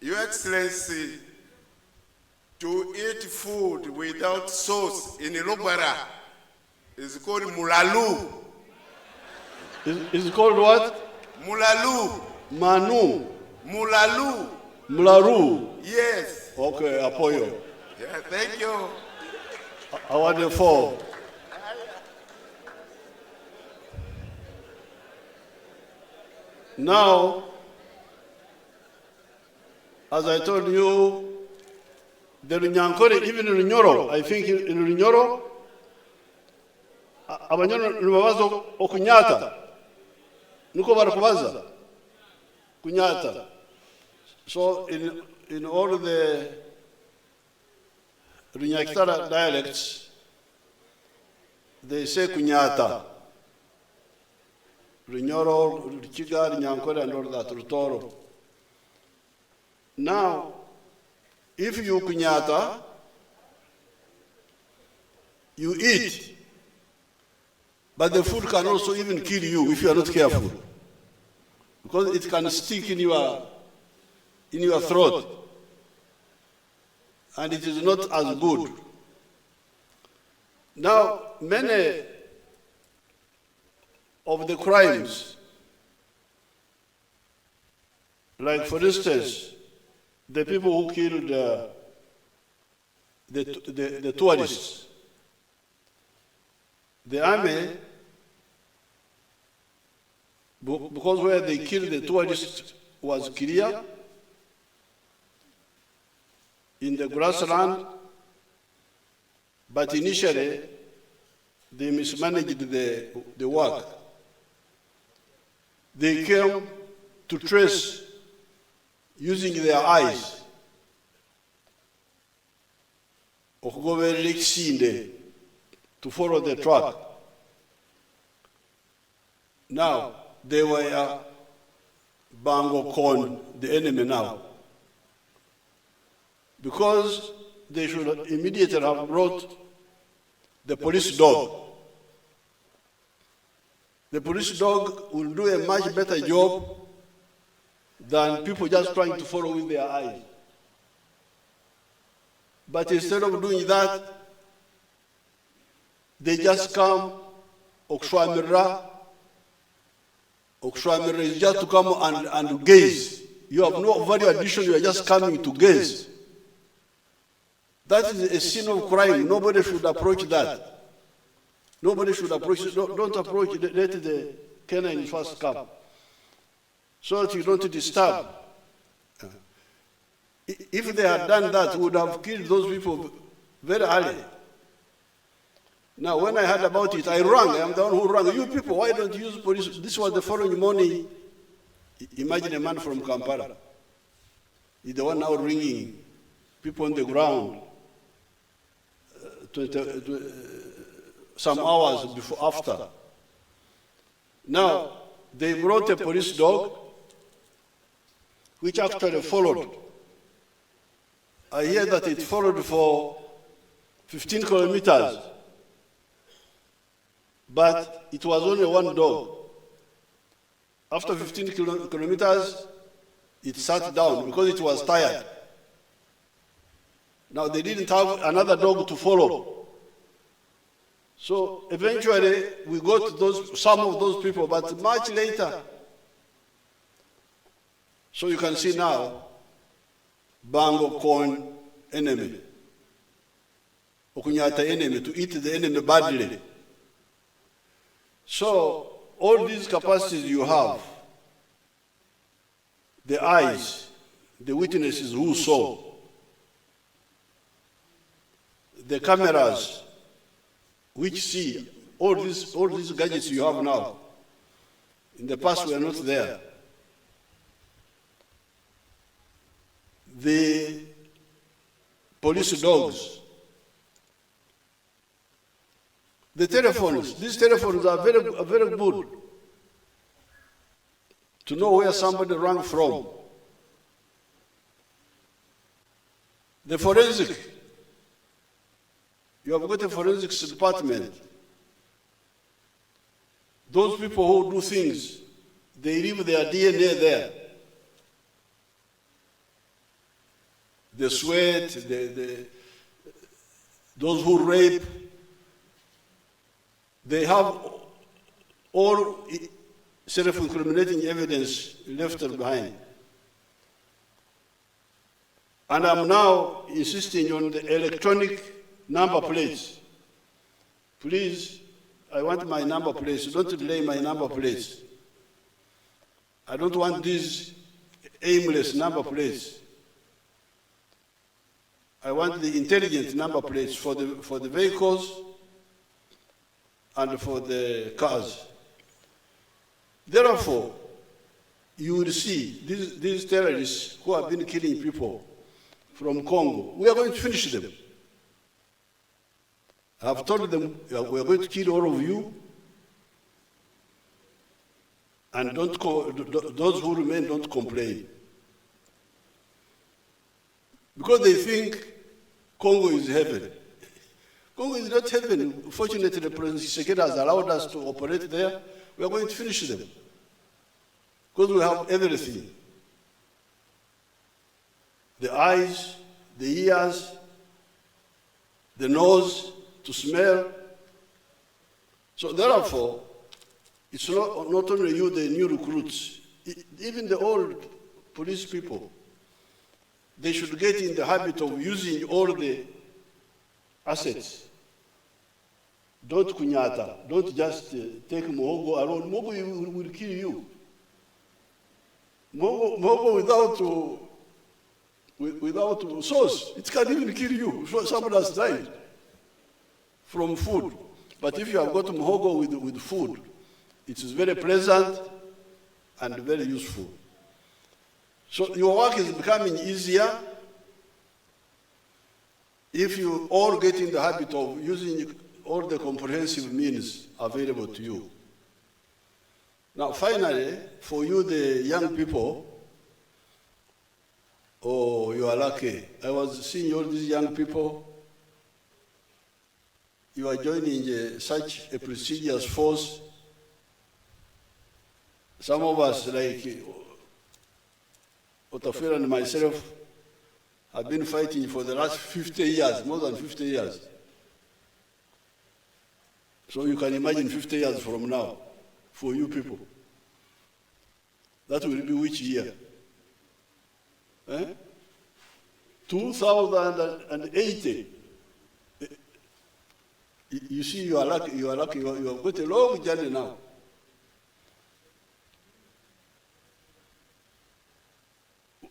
J: Your Excellency, to eat food without sauce in Lubara is called mulalu.
A: Is called what?
J: Mulalu.
A: Manu.
J: Mulalu.
A: Mularu.
J: Yes.
A: Okay, apoyo.
J: Yeah, thank you.
A: I want the four. Now, as I told you, the Runyankore, even in Runyoro, I think in Runyoro, Abanyoro Nubawazo Okunyata. Nuko Barakubaza. Kunyata. So in all the Runyaktara dialects, they say Kunyata. Runyoro, Ruchiga, Runyankore, and all that, Rutoro. Now, if you kunyata, you eat, but the food can also even kill you if you are not careful, because it can stick in your throat, and it is not as good. Now, many of the crimes, like for instance, the people who killed the tourists, the army, because where they killed the tourists was clear, in the grassland, but initially they mismanaged the work. They came to trace using their eyes. To follow the track. Now, they were Bango Kon, the enemy now. Because they should immediately have brought the police dog. The police dog will do a much better job than people just trying to follow with their eyes. But instead of doing that, they just come, Okshwamira is just to come and gaze. You have no value addition, you are just coming to gaze. That is a sin of crime. Nobody should approach that. Nobody should approach it. Don't approach it. Let the canine first come, so that you don't disturb. If they had done that, we would have killed those people very early. Now, when I heard about it, I rang. I am the one who rang. You people, why don't you use police? This was the following morning. Imagine a man from Kampala. He's the one now ringing people on the ground. Some hours before, after. Now, they brought a police dog, which actually followed. I hear that it followed for 15 kilometers, but it was only one dog. After 15 kilometers, it sat down because it was tired. Now, they didn't have another dog to follow. So eventually, we got some of those people, but much later. So you can see now, Bango Kon enemy. Okunyata enemy, to eat the enemy badly. So all these capacities you have, the eyes, the witnesses who saw, the cameras which see, all these gadgets you have now. In the past we are not there. The police dogs, the telephones, these telephones are very good to know where somebody ran from. The forensic, you have got a forensics department. Those people who do things, they leave their DNA there. The sweat, those who rape, they have all self-incriminating evidence left behind. And I'm now insisting on the electronic number plates. Please, I want my number plates. Don't delay my number plates. I don't want these aimless number plates. I want the intelligent number plates for the vehicles and for the cars. Therefore, you will see these terrorists who have been killing people from Congo, we are going to finish them. I have told them we are going to kill all of you, and those who remain don't complain. because they think Congo is heaven. Congo is not heaven. Fortunately, President Tshisekedi has allowed us to operate there. We are going to finish them because we have everything. The eyes, the ears, the nose to smell. So therefore, it's not only you, the new recruits, even the old police people, they should get in the habit of using all the assets. Don't kunyata, don't just take Mohogo alone. Mohogo will kill you. Mohogo without sauce, it can even kill you. Someone has died from food. But if you have got Mohogo with food, it is very pleasant and very useful. So your work is becoming easier if you all get in the habit of using all the comprehensive means available to you. Now finally, for you the young people, oh, you are lucky. I was seeing all these young people. You are joining such a prestigious force. Some of us, like Otafira and myself, have been fighting for the last 50 years, more than 50 years. So you can imagine 50 years from now, for you people. That will be which year? 2080. You see, you are lucky, you have got a long journey now.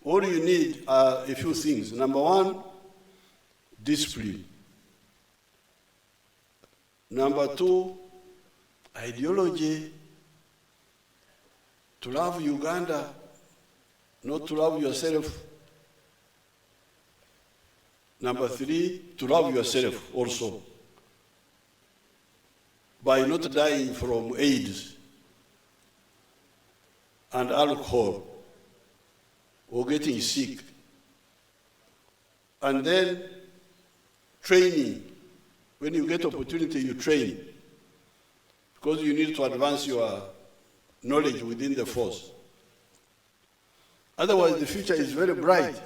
A: All you need are a few things. Number one, discipline. Number two, ideology. To love Uganda, not to love yourself. Number three, to love yourself also, by not dying from AIDS and alcohol or getting sick. And then training. When you get opportunity, you train, because you need to advance your knowledge within the force. Otherwise, the future is very bright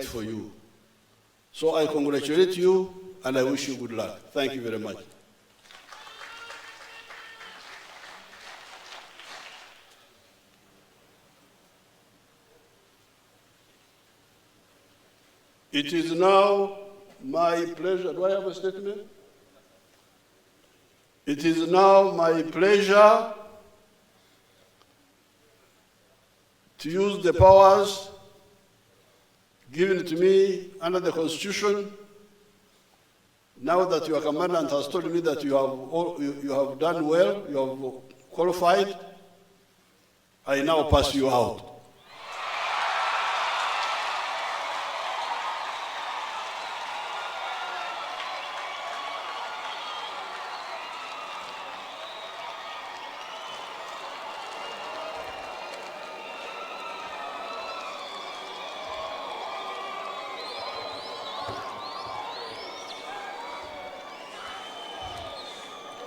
A: for you. So I congratulate you and I wish you good luck. Thank you very much. It is now my pleasure. Do I have a statement? It is now my pleasure to use the powers given to me under the Constitution. Now that your commandant has told me that you have done well, you have qualified, I now pass you out.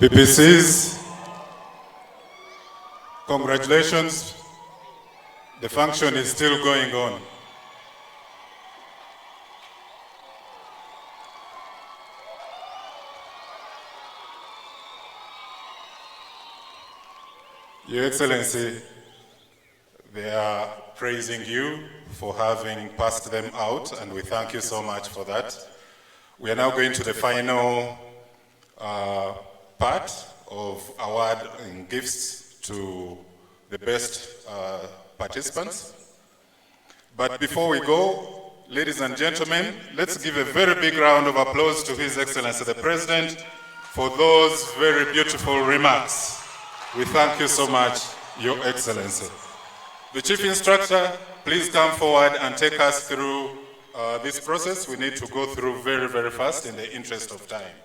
E: PPCs, congratulations. The function is still going on. Your Excellency, they are praising you for having passed them out, and we thank you so much for that. We are now going to the final part of awarding gifts to the best participants. But before we go, ladies and gentlemen, let's give a very big round of applause to His Excellency the President for those very beautiful remarks. We thank you so much, Your Excellency. The Chief Instructor, please come forward and take us through this process. We need to go through very, very fast in the interest of time.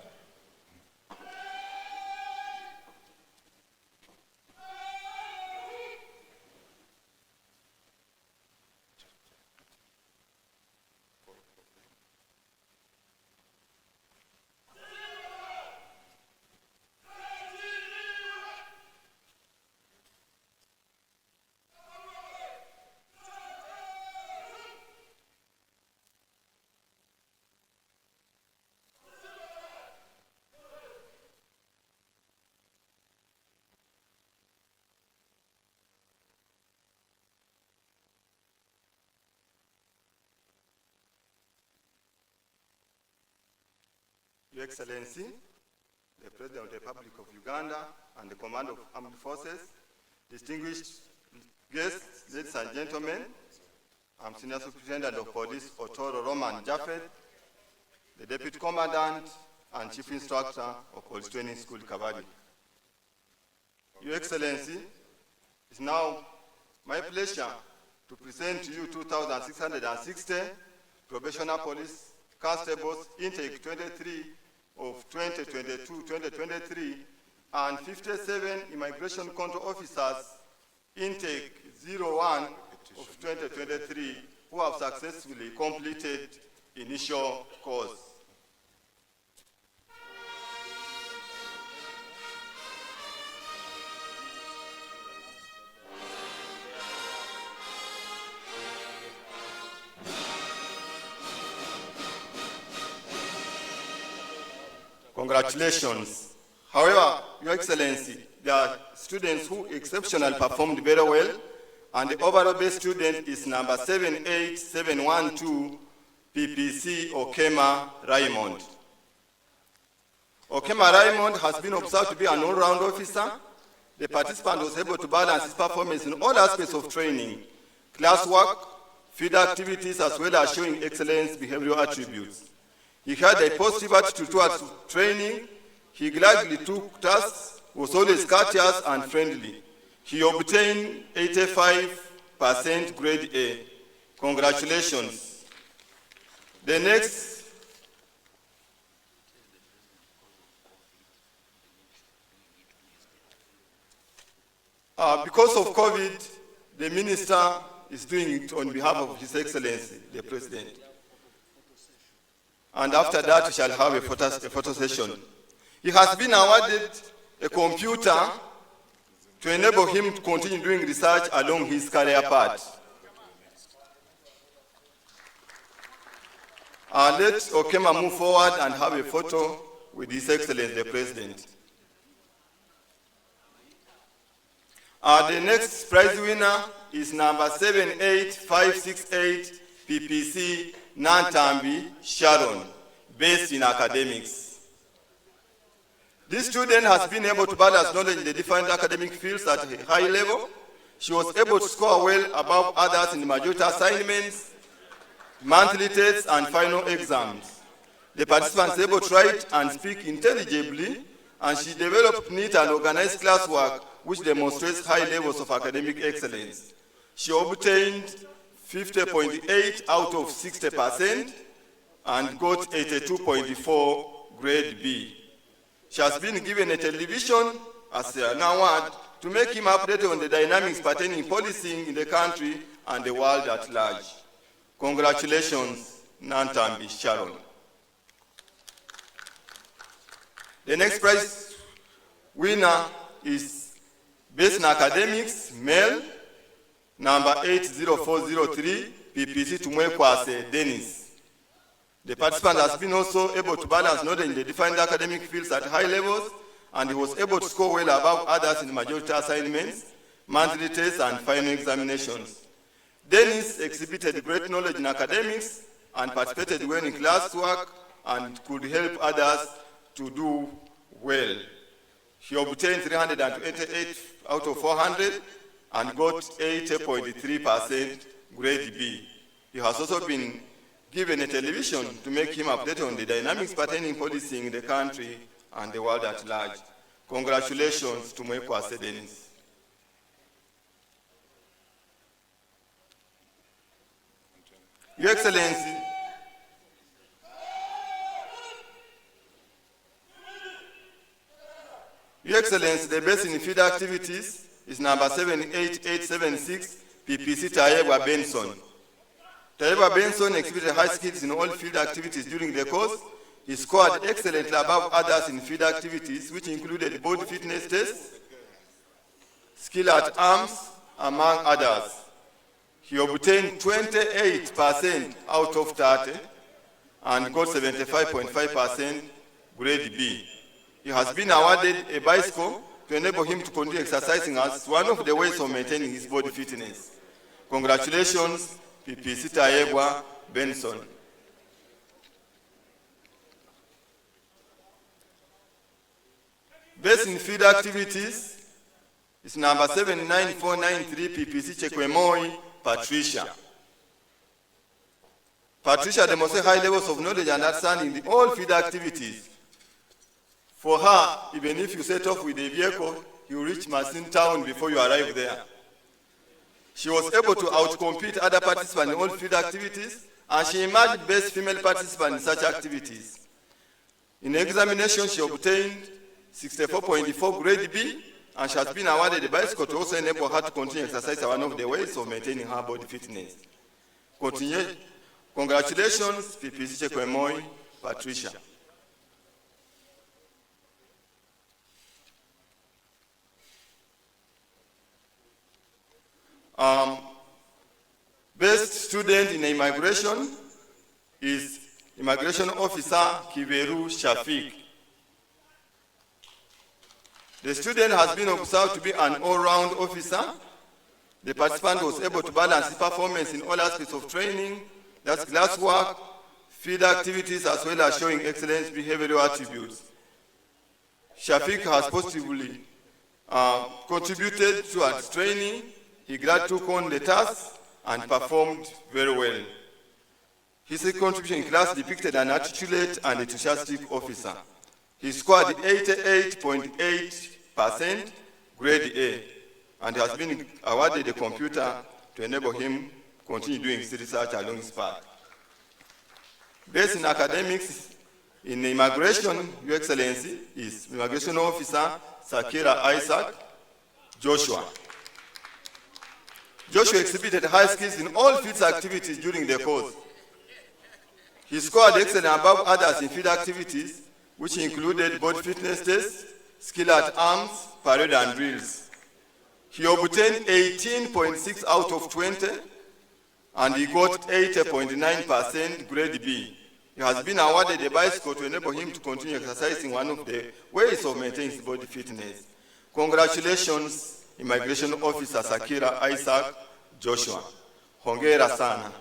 K: Your Excellency, the President of the Republic of Uganda and the Commander of Armed Forces, distinguished guests, ladies and gentlemen, I'm Senior Superintendent of Police Otoro Roman Jaffet, the Deputy Commandant and Chief Instructor of Police Training School, Kabadi. Your Excellency, it's now my pleasure to present to you 2,660 probational police constables intake 23 of 2022-2023 and 57 immigration control officers intake 01 of 2023 who have successfully completed initial course. Congratulations. However, Your Excellency, there are students who exceptionally performed very well, and the overall best student is number 78712, PPC Okema Raymond. Okema Raymond has been observed to be an all-round officer. The participant was able to balance his performance in all aspects of training, classwork, field activities, as well as showing excellent behavioral attributes. He had a positive attitude towards training. He gladly took tasks, was always courteous and friendly. He obtained 85% grade A. Congratulations. The next because of COVID, the minister is doing it on behalf of His Excellency, the President. And after that, we shall have a photo session. He has been awarded a computer to enable him to continue doing research along his career path. Let Okema move forward and have a photo with His Excellency, the President. The next prize winner is number 78568, PPC Nantambi Sharon, based in academics. This student has been able to balance knowledge in the different academic fields at a high level. She was able to score well above others in the majority assignments, monthly tests, and final exams. The participants were able to write and speak intelligibly, and she developed neat and organized classwork, which demonstrates high levels of academic excellence. She obtained 50.8 out of 60% and got 82.4 grade B. She has been given a television as an award to make him updated on the dynamics pertaining policing in the country and the world at large. Congratulations, Nantambi Sharon. The next prize winner is based in academics, male, number 80403, PPC Tumwekwase Dennis. The participant has been also able to balance knowledge in the different academic fields at high levels, and he was able to score well above others in the majority assignments, monthly tests, and final examinations. Dennis exhibited great knowledge in academics and participated well in classwork and could help others to do well. He obtained 328 out of 400 and got 80.3% grade B. He has also been given a television to make him updated on the dynamics pertaining policing in the country and the world at large. Congratulations to Mwekwase Dennis. Your Excellency, the best in field activities is number 78876, PPC Tayewa Benson. Tayewa Benson exhibited high skills in all field activities during the course. He scored excellently above others in field activities, which included body fitness tests, skill at arms, among others. He obtained 28% out of 30 and got 75.5% grade B. He has been awarded a bicycle to enable him to continue exercising as one of the ways of maintaining his body fitness. Congratulations, PPC Tayewa Benson. Best in field activities is number 79493 PPC Chekwemoi, Patricia. Patricia demonstrated high levels of knowledge and understanding in all field activities. For her, even if you set off with a vehicle, you reach Masin town before you arrive there. She was able to outcompete other participants in all field activities, and she emerged best female participant in such activities. In examination, she obtained 64.4 grade B, and she has been awarded a bicycle to also enable her to continue exercise, one of the ways of maintaining her body fitness. Congratulations, PPC Chekwemoi, Patricia. Best student in immigration is Immigration Officer Kiveru Shafik. The student has been observed to be an all-round officer. The participant was able to balance his performance in all aspects of training, that's classwork, field activities, as well as showing excellent behavioral attributes. Shafik has positively contributed towards training. He gladly took on the task and performed very well. His contribution in class depicted an articulate and enthusiastic officer. He scored 88.8%, grade A, and has been awarded a computer to enable him to continue doing his research along his path. Based in academics, in immigration, Your Excellency, is Immigration Officer Sakira Isaac Joshua. Joshua exhibited high skills in all field activities during the course. He scored excellent above others in field activities, which included body fitness tests, skill at arms, parade and drills. He obtained 18.6 out of 20, and he got 80.9% grade B. He has been awarded a bicycle to enable him to continue exercising, one of the ways of maintaining his body fitness. Congratulations, Immigration Officer Sakira Isaac Joshua. Hongera sana.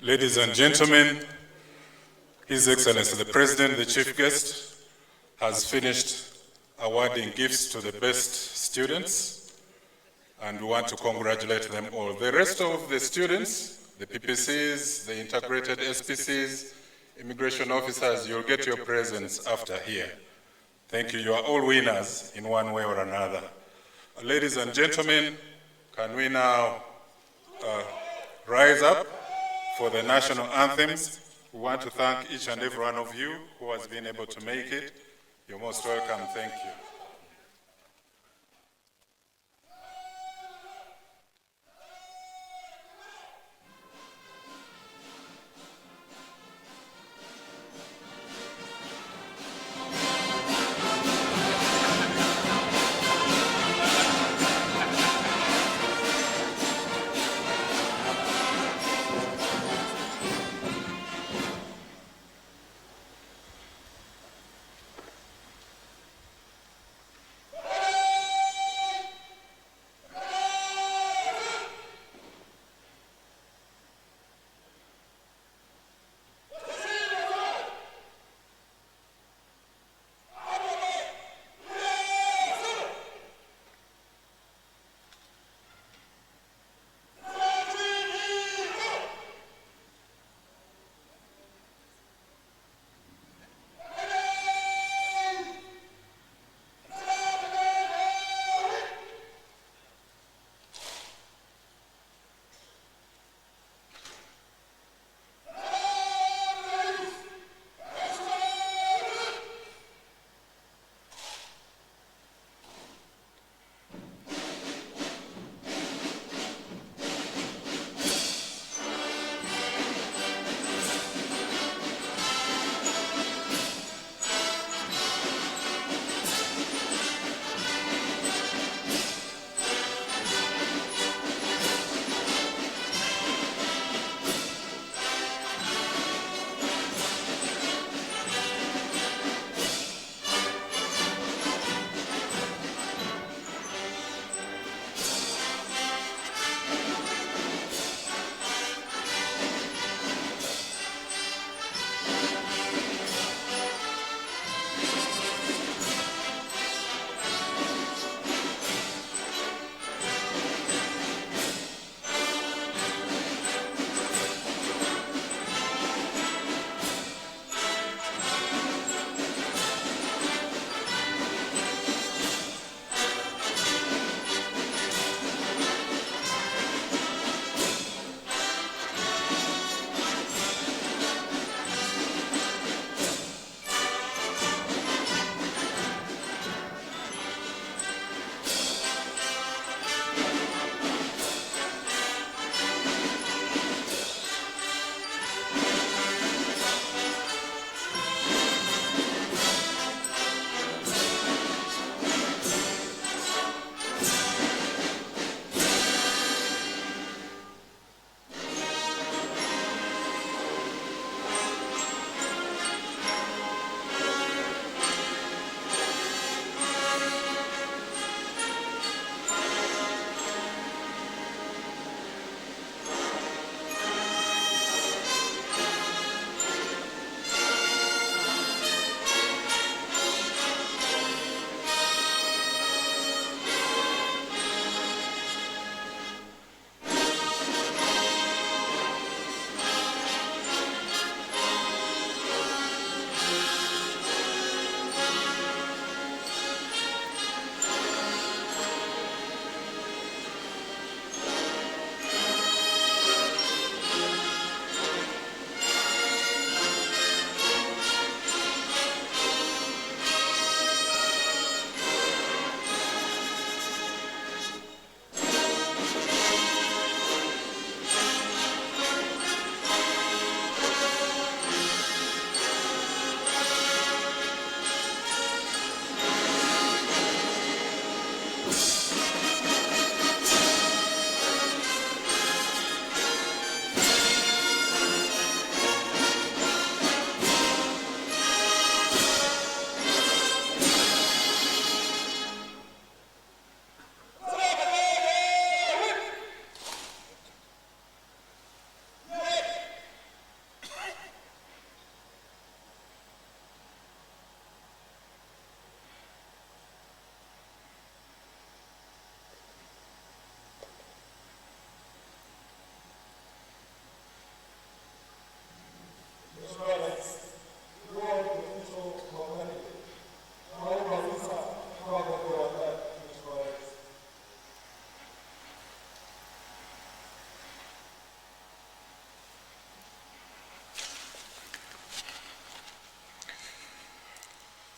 L: Ladies and gentlemen, His Excellency the President, the Chief Guest, has finished awarding gifts to the best students, and we want to congratulate them all. The rest of the students, the PPCs, the integrated SPCs, immigration officers, you'll get your presents after here. Thank you. You are all winners in one way or another. Ladies and gentlemen, can we now rise up for the national anthems? We want to thank each and every one of you who has been able to make it. You're most welcome. Thank you.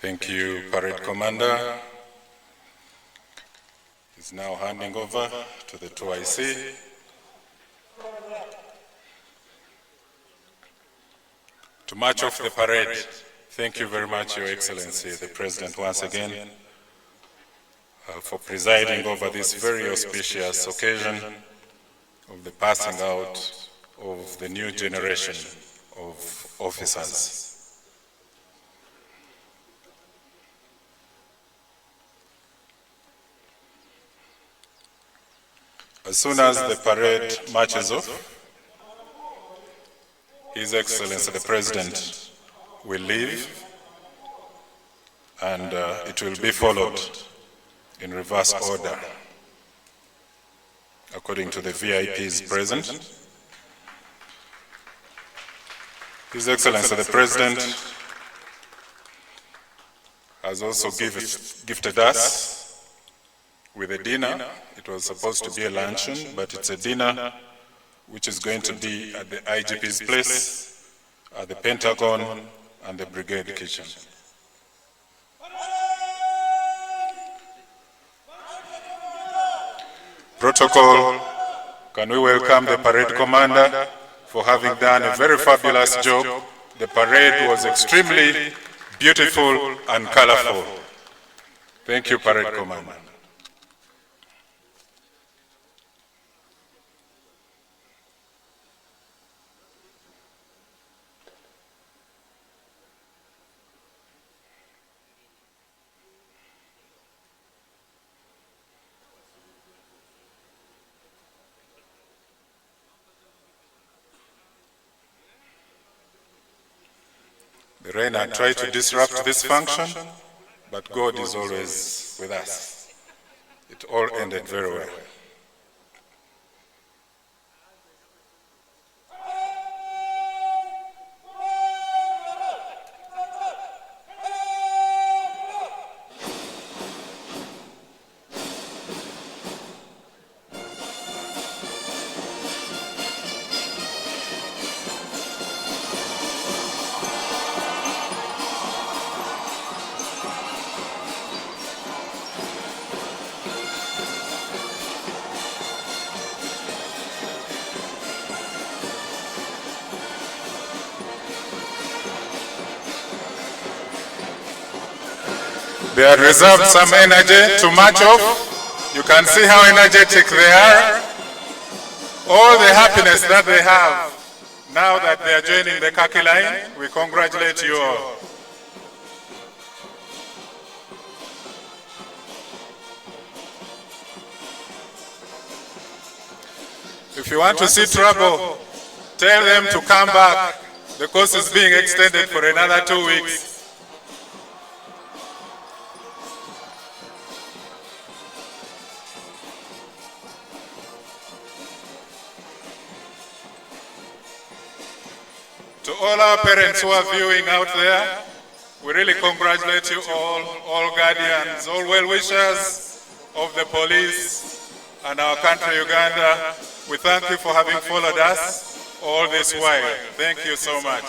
L: Thank you, Parade Commander. He's now handing over to the 2IC. To march off the parade, thank you very much, Your Excellency, the President, once again, for presiding over this very auspicious occasion of the passing out of the new generation of officers. As soon as the parade marches off, His Excellency the President will leave, and it will be followed in reverse order according to the VIPs present. His Excellency the President has also gifted us with a dinner. It was supposed to be a luncheon, but it's a dinner which is going to be at the IGP's place, at the Pentagon, and the Brigade Kitchen. Protocol, can we welcome the Parade Commander for having done a very fabulous job. The parade was extremely beautiful and colorful. Thank you, Parade Commander. The rain had tried to disrupt this function, but God is always with us. It all ended very well. They had reserved some energy to march off. You can see how energetic they are. All the happiness that they have now that they are joining the khaki line, we congratulate you all. If you want to see trouble, tell them to come back. The course is being extended for another 2 weeks. To all our parents who are viewing out there, we really congratulate you all guardians, all well-wishers of the police and our country, Uganda. We thank you for having followed us all this while. Thank you so much.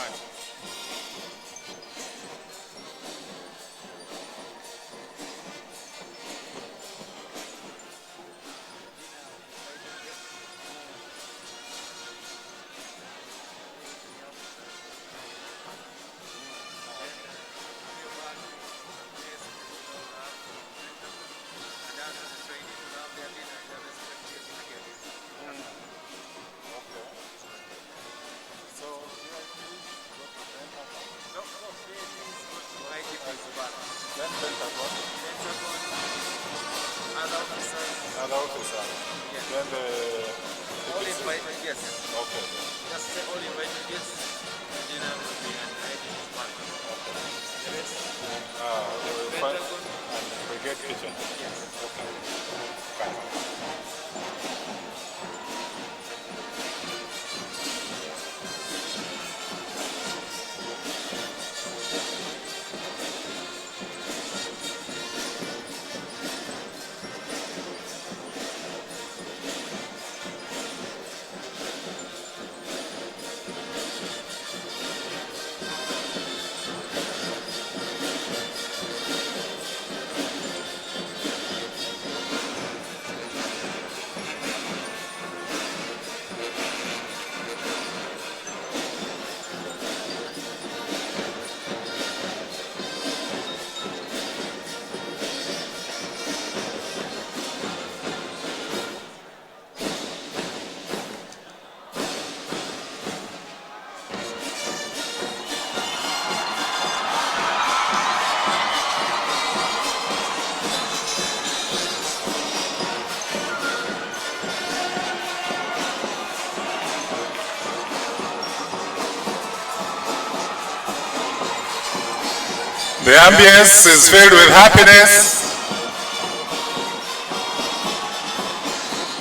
L: The ambience is filled with happiness.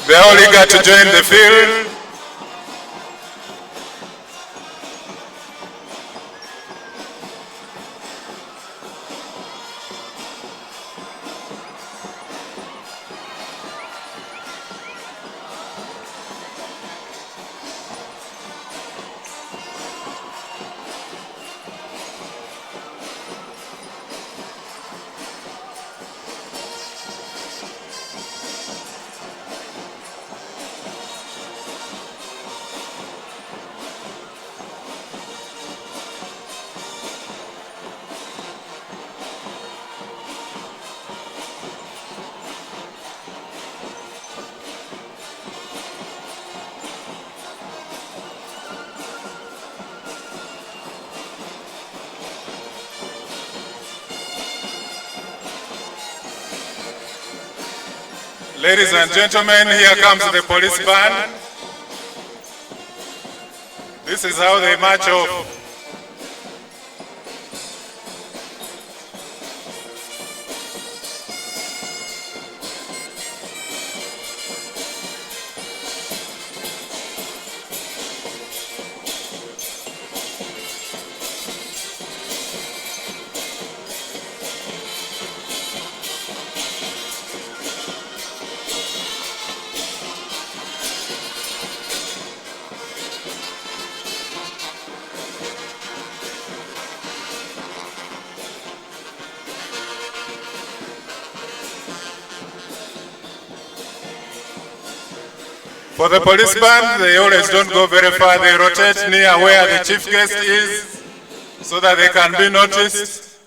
L: They're all eager to join the field. Ladies and gentlemen, here comes the police band. This is how they march off. For the police band, they always don't go very far. They rotate near where the chief guest is so that they can be noticed.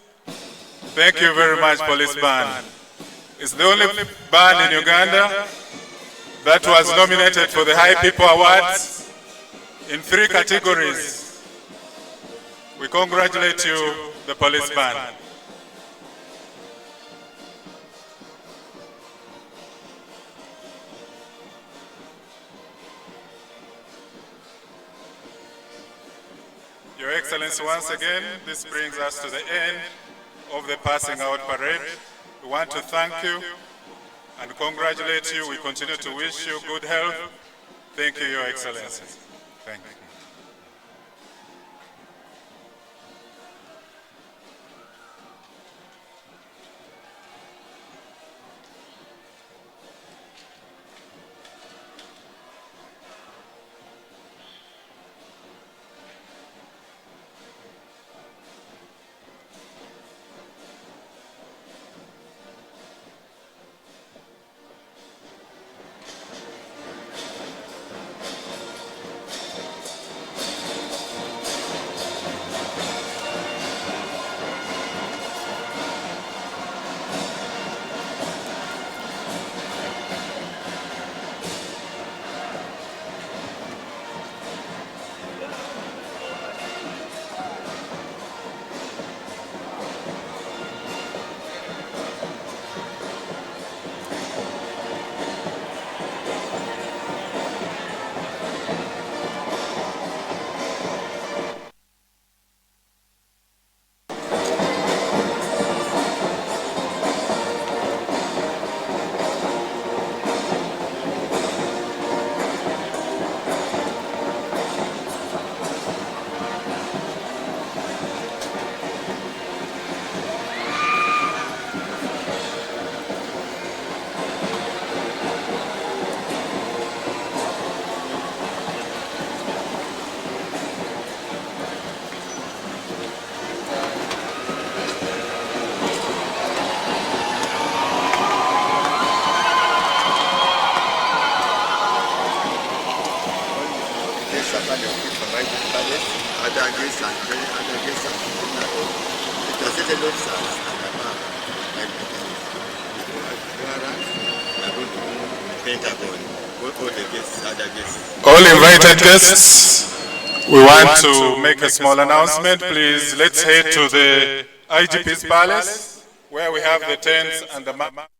L: Thank you very much, police band. It's the only band in Uganda that was nominated for the High People Awards in 3 categories. We congratulate you, the police band. Your Excellency, once again, this brings us to the end of the passing out parade. We want to thank you and congratulate you. We continue to wish you good health. Thank you, Your Excellency. Thank you. All invited guests, we want to make a small announcement. Please, let's head to the IGP's palace where we have the tents and the map.